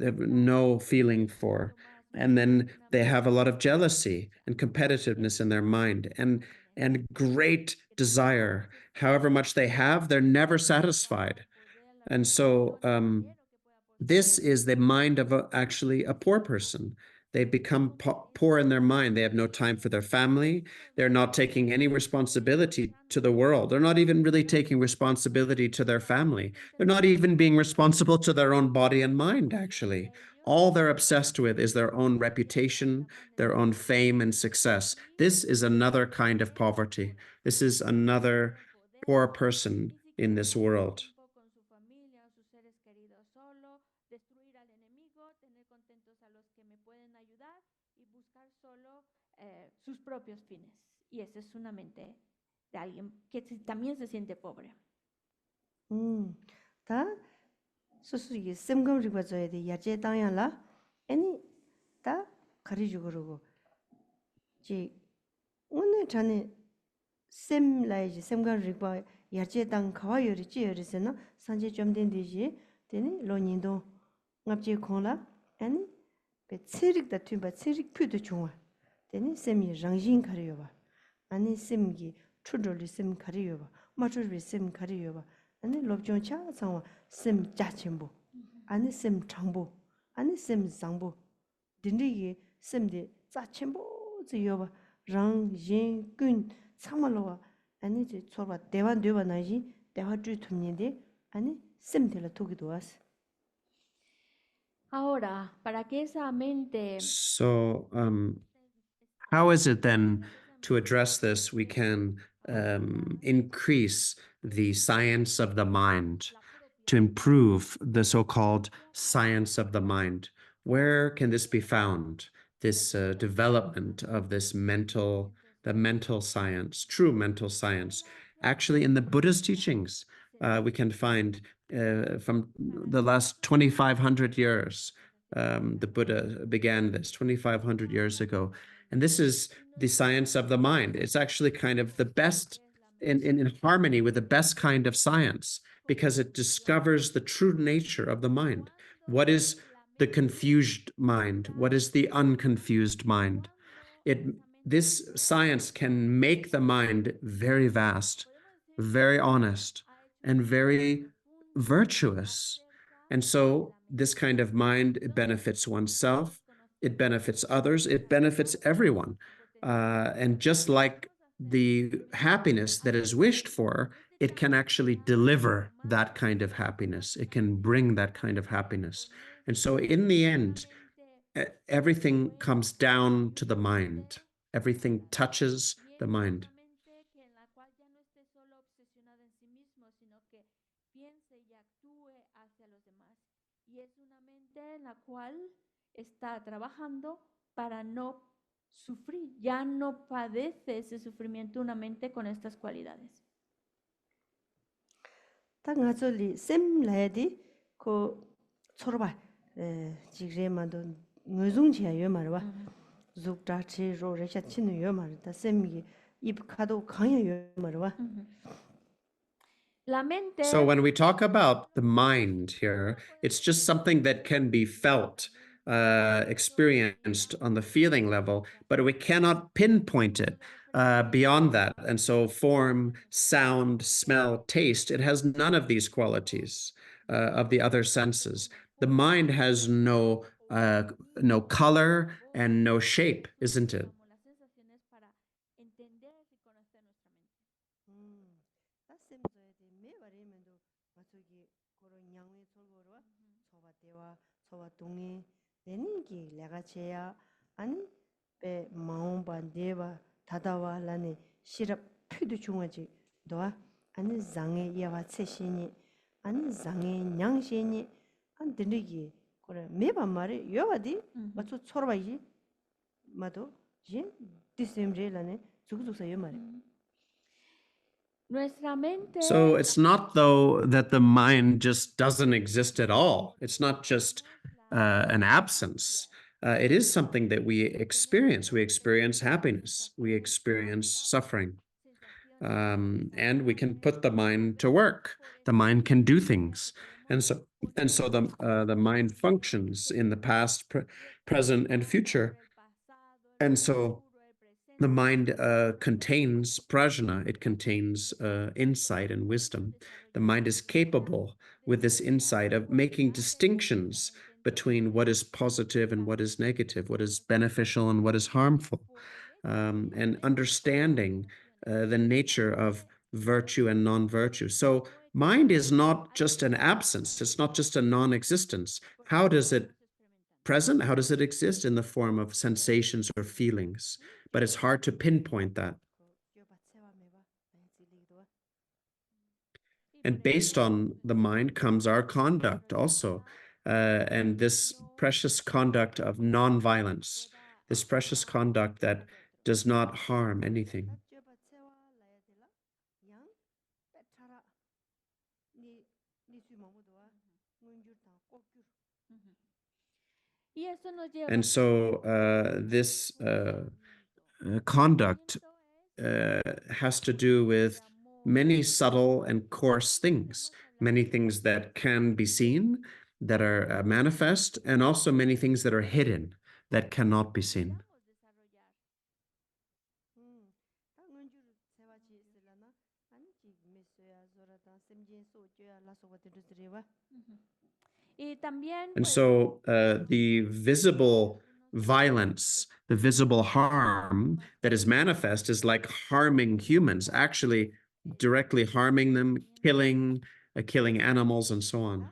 have no feeling for. And then they have a lot of jealousy and competitiveness in their mind and great desire. However much they have, they're never satisfied. And so this is the mind of actually a poor person. They become poor in their mind. They have no time for their family. They're not taking any responsibility to the world. They're not even really taking responsibility to their family. They're not even being responsible to their own body and mind, actually. all they're obsessed with is their own reputation, their own fame and success. This is another kind of poverty. This is another poor person in this world. Sus propios fines. Y esa es una mente de alguien que también se siente pobre. 다 소수기 셈금 리바 줘야 돼. 야제 땅야라. 아니 다 가리주 그러고. 지 오늘 전에 셈 라이지 셈금 리바 야제 땅 가와 요리 찌여리세나 산제 좀 된디지. 되니 로닌도 납지 콩라. 아니 배 체릭다 튀바 체릭 퓨도 좋아. 되니 셈이 랑진 가리요 봐. 아니 셈기 추돌리 셈 가리요 봐. 마추리 셈 가리요 봐. 아니 롭종차 상와 셈 자침보 아니 셈 장보 아니 셈 장보 딘디기 셈디 자침보 지여바 랑진군 상말로와 아니 제 초바 대wan 되바 나지 대화 주 tum니데 아니 셈들라 토기도 왔어. Ahora, para que esa mente So, how is it then to address this? We can increase the science of the mind, to improve the so-called science of the mind. Where can this be found? This development of this the mental science, true mental science. Actually, in the Buddha's teachings, we can find from the last 2,500 years, the Buddha began this 2,500 years ago. And this is the science of the mind. It's actually kind of the best, in harmony with the best kind of science, because it discovers the true nature of the mind. What is the confused mind? What is the unconfused mind? This science can make the mind very vast, very honest, and very virtuous. And so this kind of mind, it benefits oneself, it benefits others, it benefits everyone. And just like the happiness that is wished for, it can actually deliver that kind of happiness. It can bring that kind of happiness. And so in the end, everything comes down to the mind. Everything touches the mind. Está trabajando para no sufrir, ya no padece ese sufrimiento una mente con estas cualidades. 다 가져리 셈 라야디 그 서로봐 지그레마도 뇌중지야 요 말봐 죽다치 로레샤 치는 요 말다 셈이 입 카도 강야 요 말봐. So when we talk about the mind here, it's just something that can be felt, experienced on the feeling level, but we cannot pinpoint it beyond that. And so form, sound, smell, taste, it has none of these qualities of the other senses. The mind has no color and no shape, isn't it? 내니기 내가 제야 아니 배 마음반대와 다다와라니 시럽 피도 중하지 너와 아니 장에 야와 체신이 아니 장에 냥신이 안 들리기 그래 매번 말이 여와디 맞춰 쳐봐야지 마도 진 디셈제라네 죽죽사 요 말이. So it's not, though, that the mind just doesn't exist at all. It's not just an absence. It is something that we experience. We experience happiness. We experience suffering. And we can put the mind to work. The mind can do things. And so the mind functions in the past, present, and future. And so the mind contains prajna, it contains insight and wisdom. The mind is capable with this insight of making distinctions between what is positive and what is negative, what is beneficial and what is harmful, and understanding the nature of virtue and non-virtue. So mind is not just an absence, it's not just a non-existence. How does it present? How does it exist? In the form of sensations or feelings. But it's hard to pinpoint that. And based on the mind comes our conduct also. And this precious conduct of non-violence, this precious conduct that does not harm anything. And so this conduct has to do with many subtle and coarse things, many things that can be seen, that are manifest, and also many things that are hidden, that cannot be seen. And so the visible violence, the visible harm that is manifest is like harming humans, actually directly harming them, killing animals, and so on.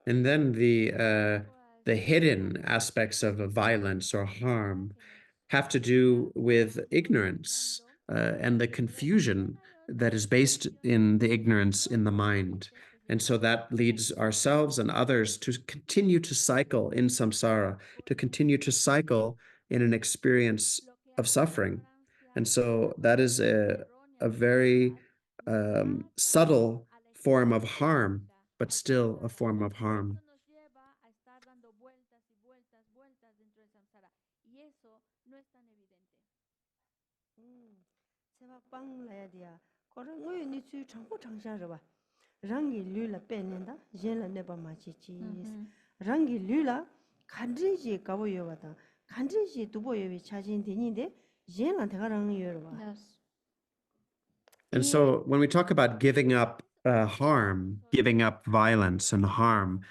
And then the hidden aspects of violence or harm have to do with ignorance and the confusion that is based in the ignorance in the mind. And so that leads ourselves and others to continue to cycle in samsara, to continue to cycle in an experience of suffering. And so that is a very subtle form of harm, but still a form of harm. Rangi lula penenda jela neba machi chis rangi lula kandriji kabo yobata kandriji dubo yobi chajin dininde jela tega rangi yorwa. And so when we talk about giving up harm, giving up violence and harm,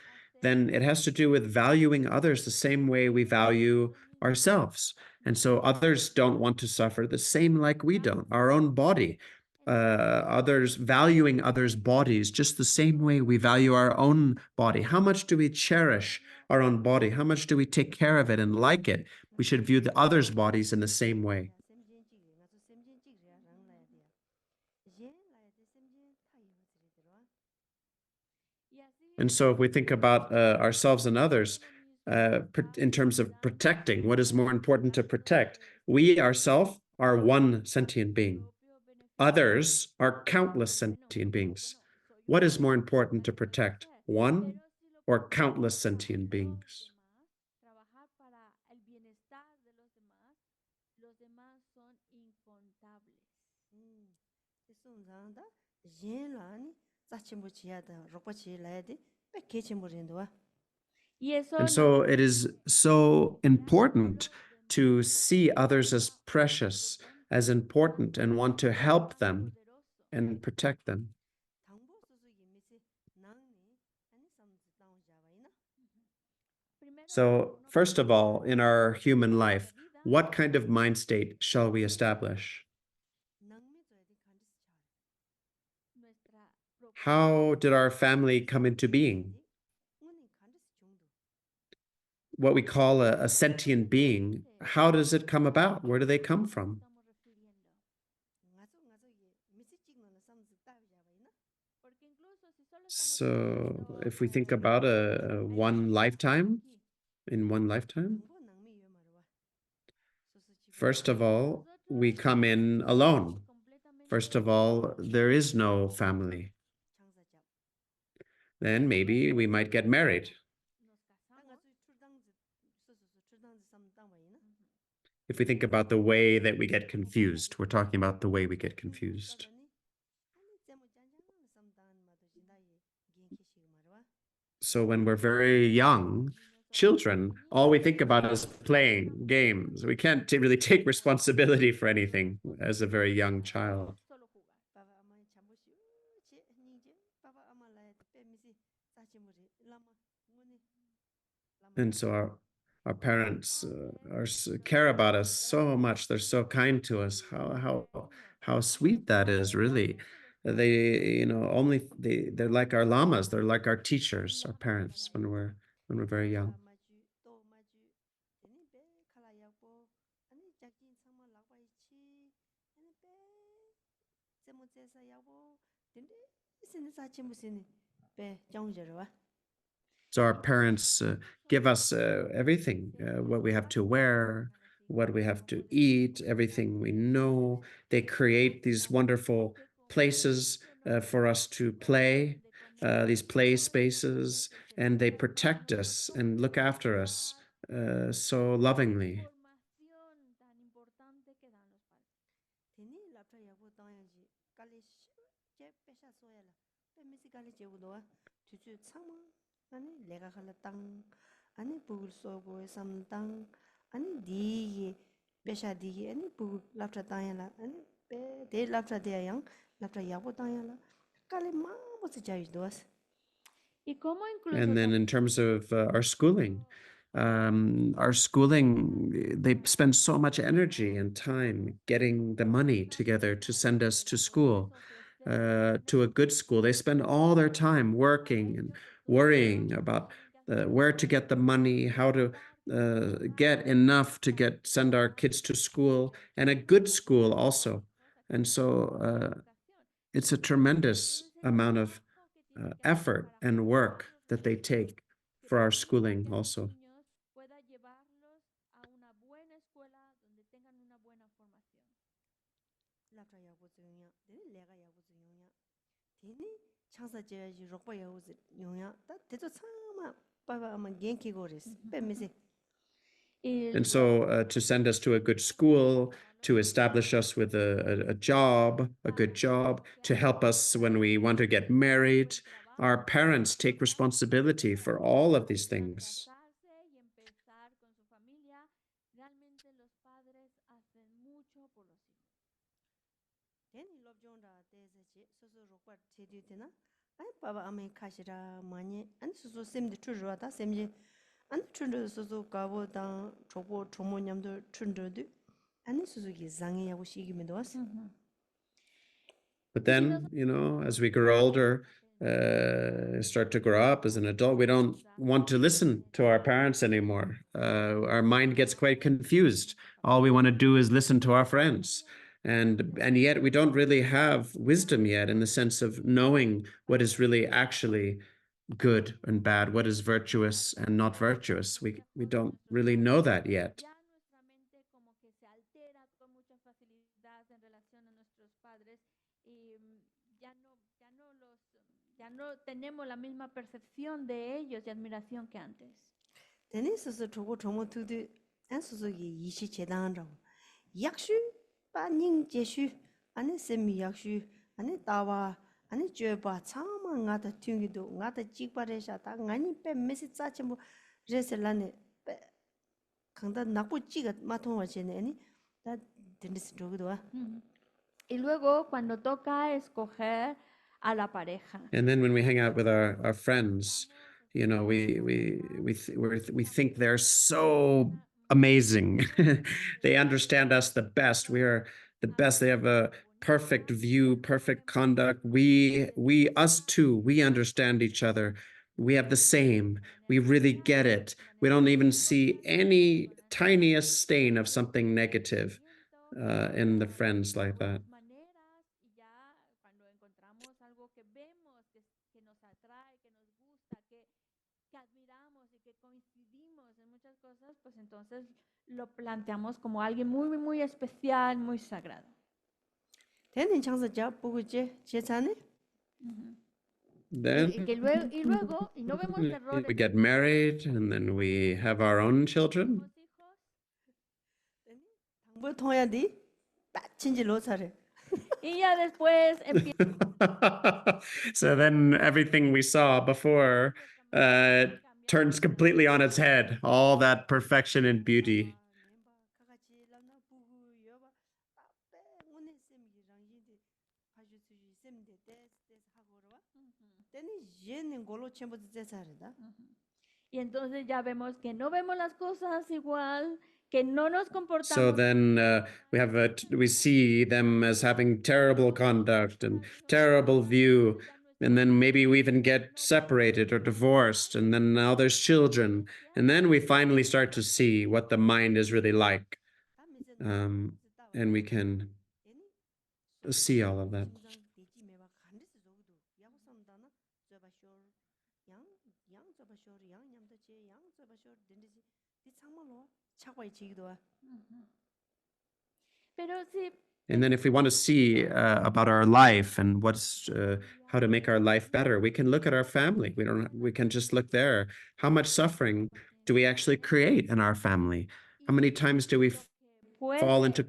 then it has to do with valuing others the same way we value ourselves. And so others don't want to suffer the same like we don't. Our own body, others valuing others' bodies just the same way we value our own body. How much do we cherish our own body? How much do we take care of it and like it? We should view the others' bodies in the same way. And so if we think about ourselves and others in terms of protecting, what is more important to protect? We ourselves are one sentient being. Others are countless sentient beings. What is more important to protect? One or countless sentient beings? And so it is so important to see others as precious, as important, and want to help them and protect them. So first of all, in our human life, what kind of mind state shall we establish? How did our family come into being? What we call a sentient being, how does it come about? Where do they come from? So if we think about in one lifetime, first of all, we come in alone. First of all, there is no family. Then maybe we might get married. If we think about the way that we get confused, we're talking about the way we get confused. So when we're very young, children, all we think about is playing games. We can't really take responsibility for anything as a very young child. And so our parents care about us so much. They're so kind to us. How sweet that is, really. They, they're like our lamas. They're like our teachers, our parents, when we're very young. So our parents give us everything, what we have to wear, what we have to eat, everything we know. They create these wonderful places for us to play, these play spaces, and they protect us and look after us so lovingly. And then in terms of our schooling, they spend so much energy and time getting the money together to send us to school, to a good school. They spend all their time working and worrying about where to get the money, how to get enough to send our kids to school, and a good school also. And so it's a tremendous amount of effort and work that they take for our schooling also. And so to send us to a good school, to establish us with a job, a good job, to help us when we want to get married, our parents take responsibility for all of these things. But then, as we grow older, start to grow up as an adult, we don't want to listen to our parents anymore. Our mind gets quite confused. All we want to do is listen to our friends. And yet we don't really have wisdom yet, in the sense of knowing what is really actually good and bad, what is virtuous and not virtuous. We don't really know that yet. Ya no tenemos la misma percepción de ellos y admiración que antes. Y luego cuando toca escoger a la pareja. And then when we hang out with our friends, we think they're so amazing. They understand us the best. We are the best. They have a perfect view, perfect conduct. Us too, we understand each other. We have the same. We really get it. We don't even see any tiniest stain of something negative in the friends like that. Pues entonces lo planteamos como alguien muy, muy especial, muy sagrado. Then Y no vemos errores. We get married, and then we have our own children. Y ya después So then everything we saw before turns completely on its head, all that perfection and beauty. Y entonces ya vemos que no vemos las cosas igual, que no nos comportamos. So then we see them as having terrible conduct and terrible view, and then maybe we even get separated or divorced, and then now there's children, and then we finally start to see what the mind is really like, and we can see all of that. And then if we want to see about our life and what's how to make our life better, we can look at our family. We can just look there. How much suffering do we actually create in our family? How many times do we fall into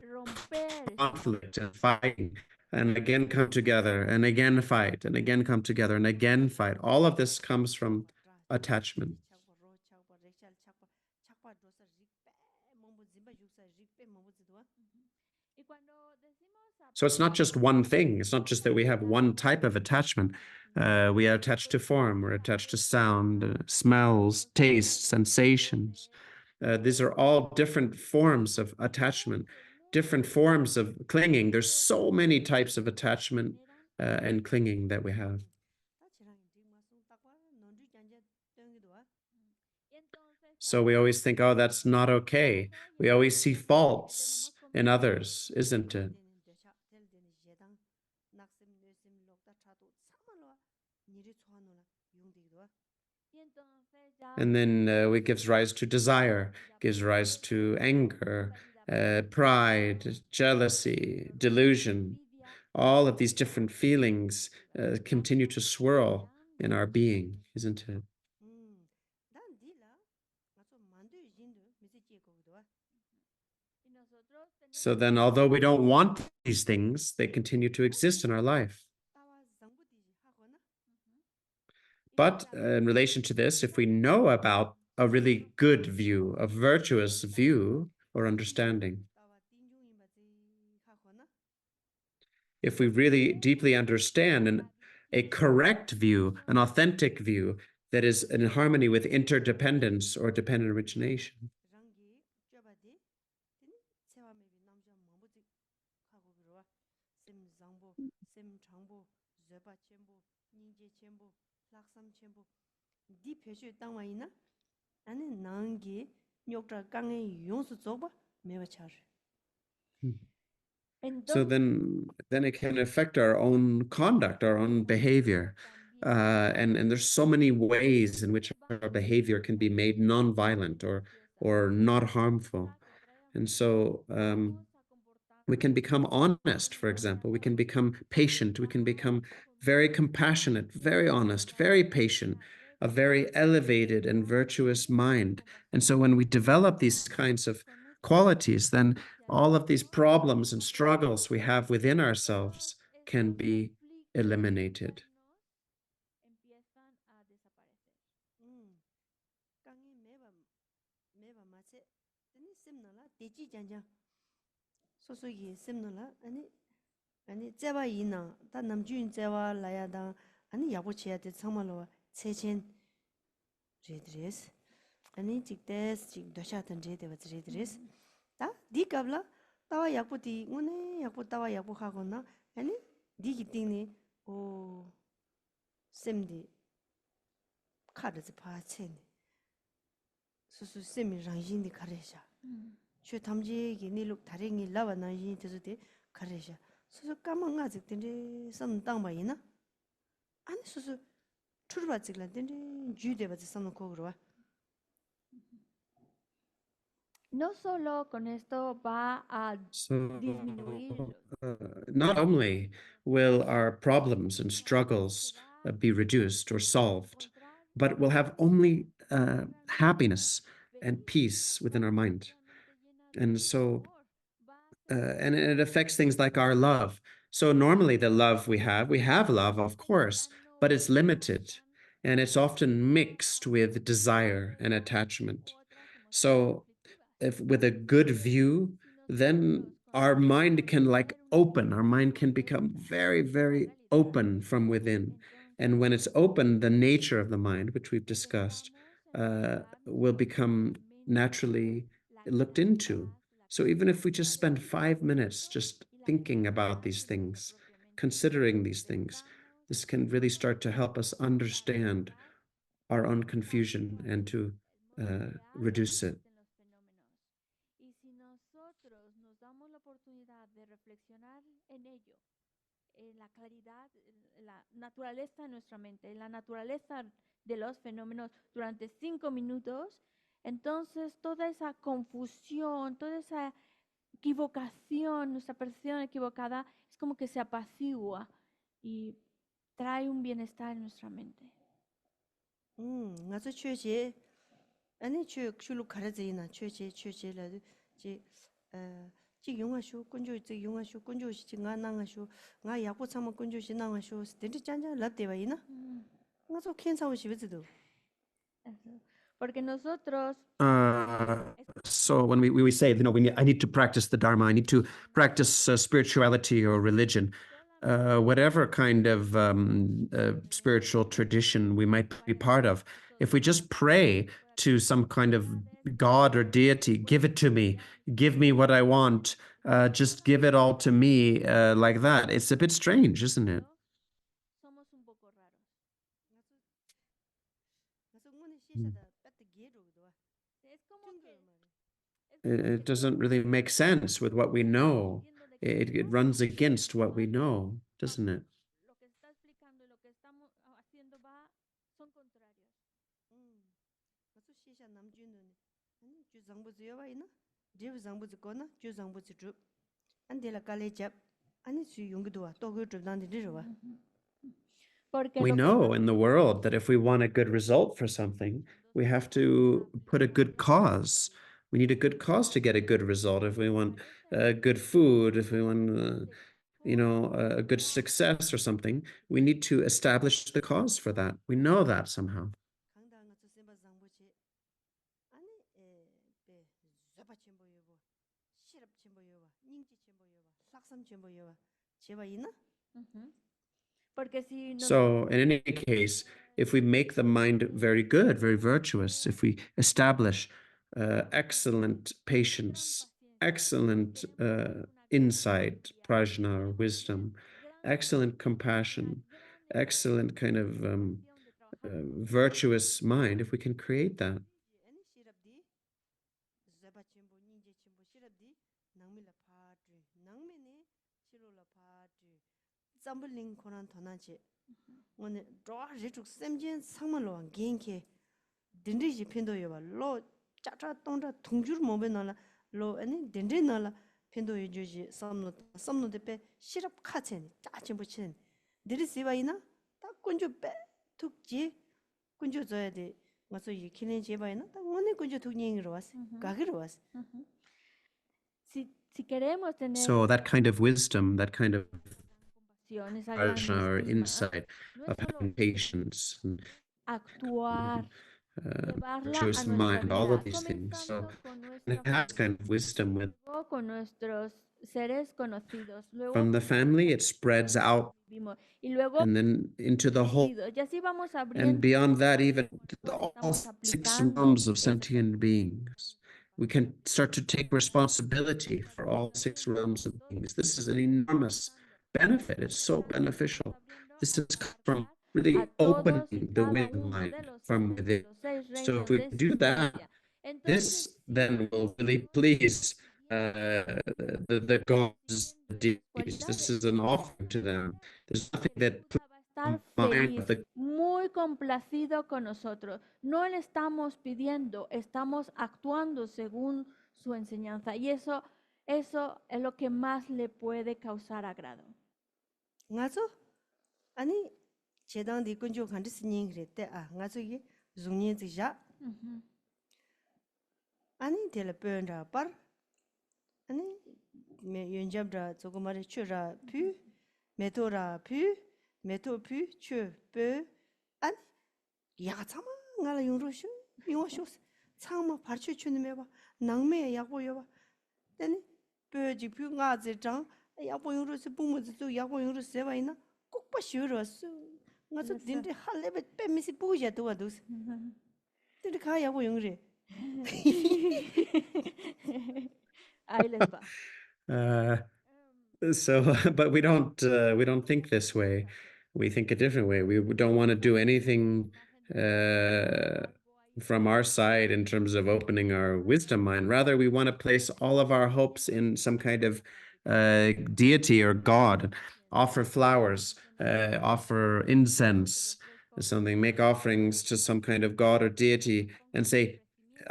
conflict and fighting and again come together and again fight and again come together and again fight? All of this comes from attachment. So it's not just one thing. It's not just that we have one type of attachment. We are attached to form. We're attached to sound, smells, tastes, sensations. These are all different forms of attachment, different forms of clinging. There's so many types of attachment and clinging that we have. So we always think, oh, that's not okay. We always see faults in others, isn't it? And then it gives rise to desire, gives rise to anger, pride, jealousy, delusion. All of these different feelings continue to swirl in our being, isn't it? So then, although we don't want these things, they continue to exist in our life. But in relation to this, if we know about a really good view, a virtuous view or understanding, if we really deeply understand a correct view, an authentic view that is in harmony with interdependence or dependent origination, so then it can affect our own conduct, our own behavior. And there's so many ways in which our behavior can be made non-violent or not harmful. And so we can become honest, for example. We can become patient. We can become very compassionate, very honest, very patient, a very elevated and virtuous mind. And so when we develop these kinds of qualities, then all of these problems and struggles we have within ourselves can be eliminated. No solo con esto va a So disminuir. not only will our problems and struggles be reduced or solved, but we'll have only happiness and peace within our mind. And so, and it affects things like our love. So normally the love we have love, of course, but it's limited and it's often mixed with desire and attachment. So if with a good view, then our mind can open, our mind can become very, very open from within. And when it's open, the nature of the mind, which we've discussed, will become naturally looked into. So even if we just spend 5 minutes just thinking about these things, considering these things, this can really start to help us understand our own confusion and to reduce it. Y si nosotros nos damos la oportunidad de reflexionar en ello, en la claridad, en la naturaleza de nuestra mente, en la naturaleza de los fenómenos durante 5 minutos, entonces toda esa confusión, toda esa equivocación, nuestra percepción equivocada, es como que se apacigua y trae un bienestar en nuestra mente. ngazo chöje ani chö khulu kharazina chöje la ji yunga shu kunjo ji yunga shu kunjo shi nga nanga shu nga yakbo chama kunjo shi nanga shu stenti chanja labde ba ina ngazo kensawo shi bezido. Porque nosotros So when we say, I need to practice the Dharma, I need to practice spirituality or religion, whatever kind of spiritual tradition we might be part of, if we just pray to some kind of God or deity, give it to me, give me what I want, just give it all to me like that, it's a bit strange, isn't it? somos un poco raros. It doesn't really make sense with what we know. It runs against what we know, doesn't it? Lo que está explicando y lo que estamos haciendo son contrarios. ngazo shisha namjun ani ju zangbu ziyo ba ina dev zangbu zikona ju zangbu zidru andela kale jap ani su yungdo to go dru dan de ro ba. We know in the world that if we want a good result for something, we have to put a good cause. We need a good cause to get a good result. If we want good food, if we want, a good success or something, we need to establish the cause for that. We know that somehow. 강다 ngazo semba zangbu che ani be zaba chembo yobo shirap chembo yoba ningji chembo yoba laksam chembo yoba cheba ina. Porque si So in any case, if we make the mind very good, very virtuous, if we establish excellent patience, excellent insight, prajna or wisdom, excellent compassion, excellent kind of virtuous mind, if we can create that, ani shirap di zaba chembo ningji chembo shirap di nangmi la phatri nangme ne chilo la phatri zambuling koran thona che ngone draw rituk semjen sangmalo genke dindri ji phendo yoba lo chacha tongda thungjur mombe nala lo ani dindri nala phendo yoji samno de pe shirap khachen cha chembo chen diri siwa ina ta kunjo pe thukji kunjo zoya de ngaso yi khinen je ba ina ta ngone kunjo thukning ro was gagi ro was. si queremos tener so that kind of wisdom, that kind of compasión, esa gran prajna or estima, insight no of es solo having patience and actuar, llevarla a virtuous nuestra mind, all vida, of these things. So comenzando con it nuestra has kind of wisdom with luego con nuestros seres conocidos, luego from the con family, it spreads out vivimos, y luego and then into the whole, y así vamos and abriendo beyond that, even to all estamos 6 aplicando realms of esa sentient beings. We can start to take responsibility for all 6 realms of beings. This is an enormous benefit. It's so beneficial. This is from really opening the within mind from within. So if we do that, this then will really please the gods, the deities. This is an offering to them. There's nothing that va a estar mind of feliz, the muy complacido con nosotros. No le estamos pidiendo, estamos actuando según su enseñanza. Y eso es lo que más le puede causar agrado. ngazo ani chedang di kunjo khandi sining re te a ngazo gi zungye zi ja ani tele penda par ani me yonjam da zogomare chura pu metora pu meto pu chu pe ani ya chama ngala yongro shu yongwa shu chama parchu chune me ba nangme yakbo yo ba ani pe ji pu nga zi zhang yakbo yongro se bumo zi zu yakbo yongro se ba ina kokpa shu ro su ngazo dinde halebe pe misi buja to wa dos. Tiri kaa yabu yungri. Ailenpa. So, but we don't think this way. We think a different way. We don't want to do anything from our side in terms of opening our wisdom mind. Rather, we want to place all of our hopes in some kind of deity or God. Offer flowers, offer incense, something, make offerings to some kind of God or deity and say,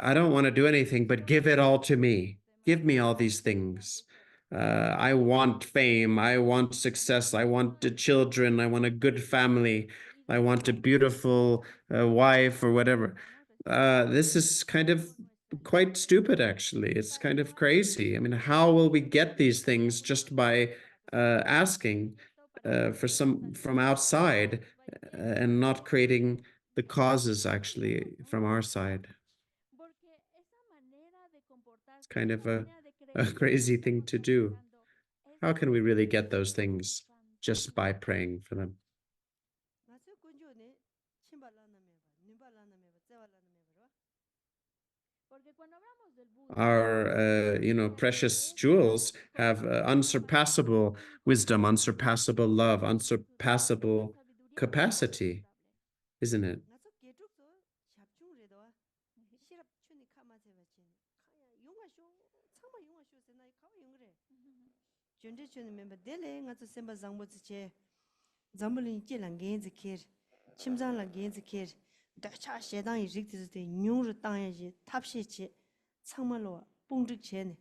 I don't want to do anything, but give it all to me. Give me all these things. I want fame. I want success. I want the children. I want a good family. I want a beautiful wife or whatever. This is kind of quite stupid, actually. It's kind of crazy. I mean, how will we get these things just by asking for some from outside and not creating the causes actually from our side? It's kind of a crazy thing to do. How can we really get those things just by praying for them? Our, precious jewels have unsurpassable wisdom, unsurpassable love, unsurpassable capacity, isn't it? Chimzang la genzi ker, dacha shedang yi rik tizu te nyung ru tang ya ji tapshi chi, tsangma lo pungzhik che ne.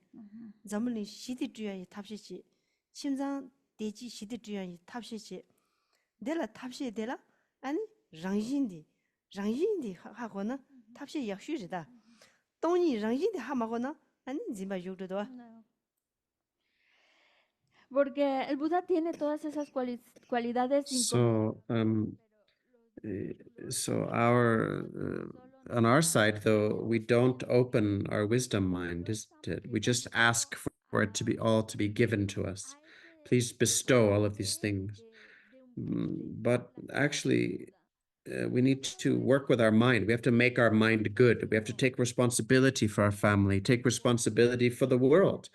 Zambuli shidi tuya yi tapshi chi, chimzang deji shidi tuya yi tapshi chi. Dela tapshi dela, ani rangyin di ha go na, tapshi yakshu rida. Tongyi rangyin di ha ma go na, ani zimba yugdo doa. Porque el Buda tiene todas esas cualidades So on our side, though, we don't open our wisdom mind, isn't it? We just ask for it to be given to us. Please bestow all of these things. But actually, we need to work with our mind. We have to make our mind good. We have to take responsibility for our family, take responsibility for the world,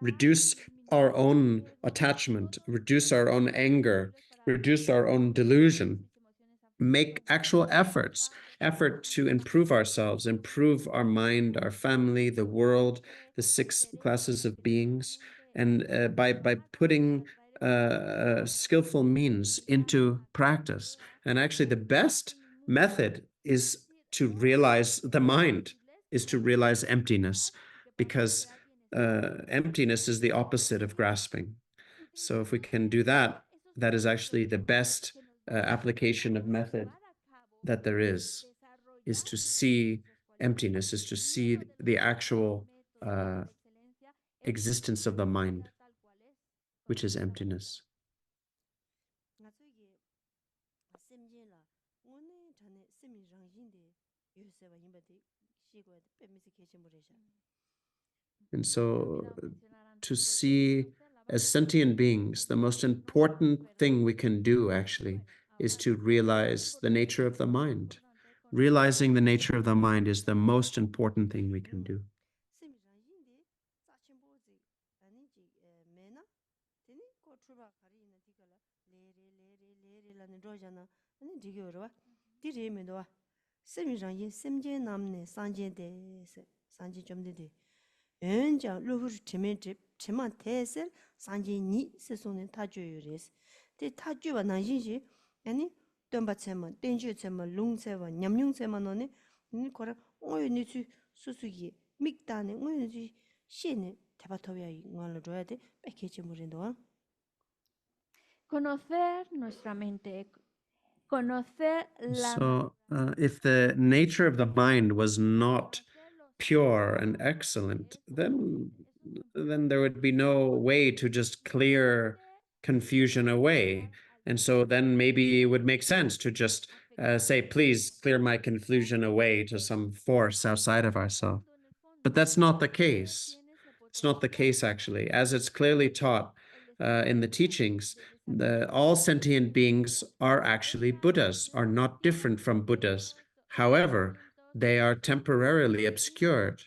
reduce our own attachment, reduce our own anger, reduce our own delusion, make actual effort to improve ourselves, improve our mind, our family, the world, the 6 classes of beings, and by putting skillful means into practice. And actually, the best method is to realize the mind, is to realize emptiness, because emptiness is the opposite of grasping. So if we can do that, that is actually the best application of method that there is to see emptiness, is to see the actual existence of the mind, which is emptiness. And so to see as sentient beings, the most important thing we can do actually is to realize the nature of the mind. Realizing the nature of the mind is the most important thing we can do. Domba tsema, tenju tsema, lung tsema, nyamnyung tsema no ne, kora ngoyo nisu susugi, mikta ne, ngoyo nisu she ne, tepa toya ngala doya de, pekeche murindo. conocer nuestra mente, conocer la... So if the nature of the mind was not pure and excellent, then there would be no way to just clear confusion away. And so then maybe it would make sense to just say, please clear my confusion away to some force outside of ourselves. But that's not the case. It's not the case, actually. As it's clearly taught in the teachings, all sentient beings are actually Buddhas, are not different from Buddhas. However, they are temporarily obscured.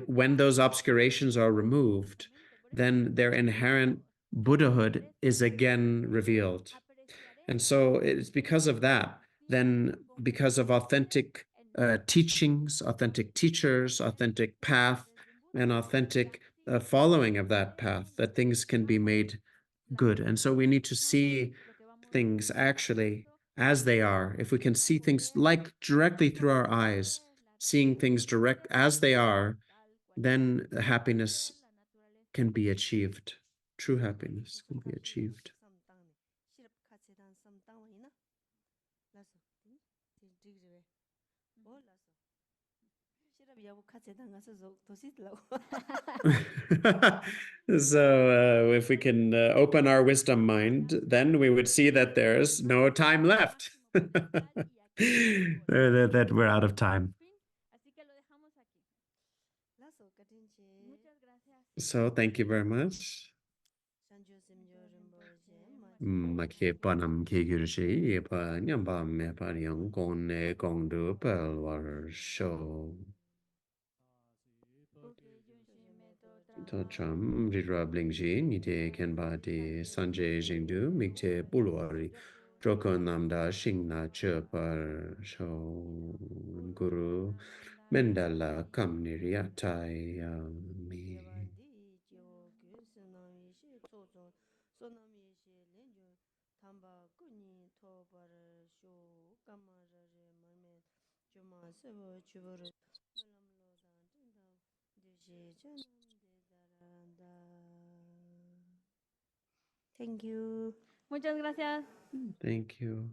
When those obscurations are removed, then their inherent Buddhahood is again revealed. And so it's because of that, then because of authentic teachings, authentic teachers, authentic path, and authentic following of that path, that things can be made good. And so we need to see things actually as they are. If we can see things like directly through our eyes, seeing things direct as they are, then happiness can be achieved. True happiness can be achieved. So if we can open our wisdom mind, then we would see that there's no time left, that we're out of time. So thank you very much. Make panam kigurshi pa nyamba me pariang gone gong du pelwar show. To cham ridra blingji nite kenba de sanje jingdu mikte bulwari joko namda shingna chepar show guru mandala kamniriatai me. Thank you. Muchas gracias. Thank you.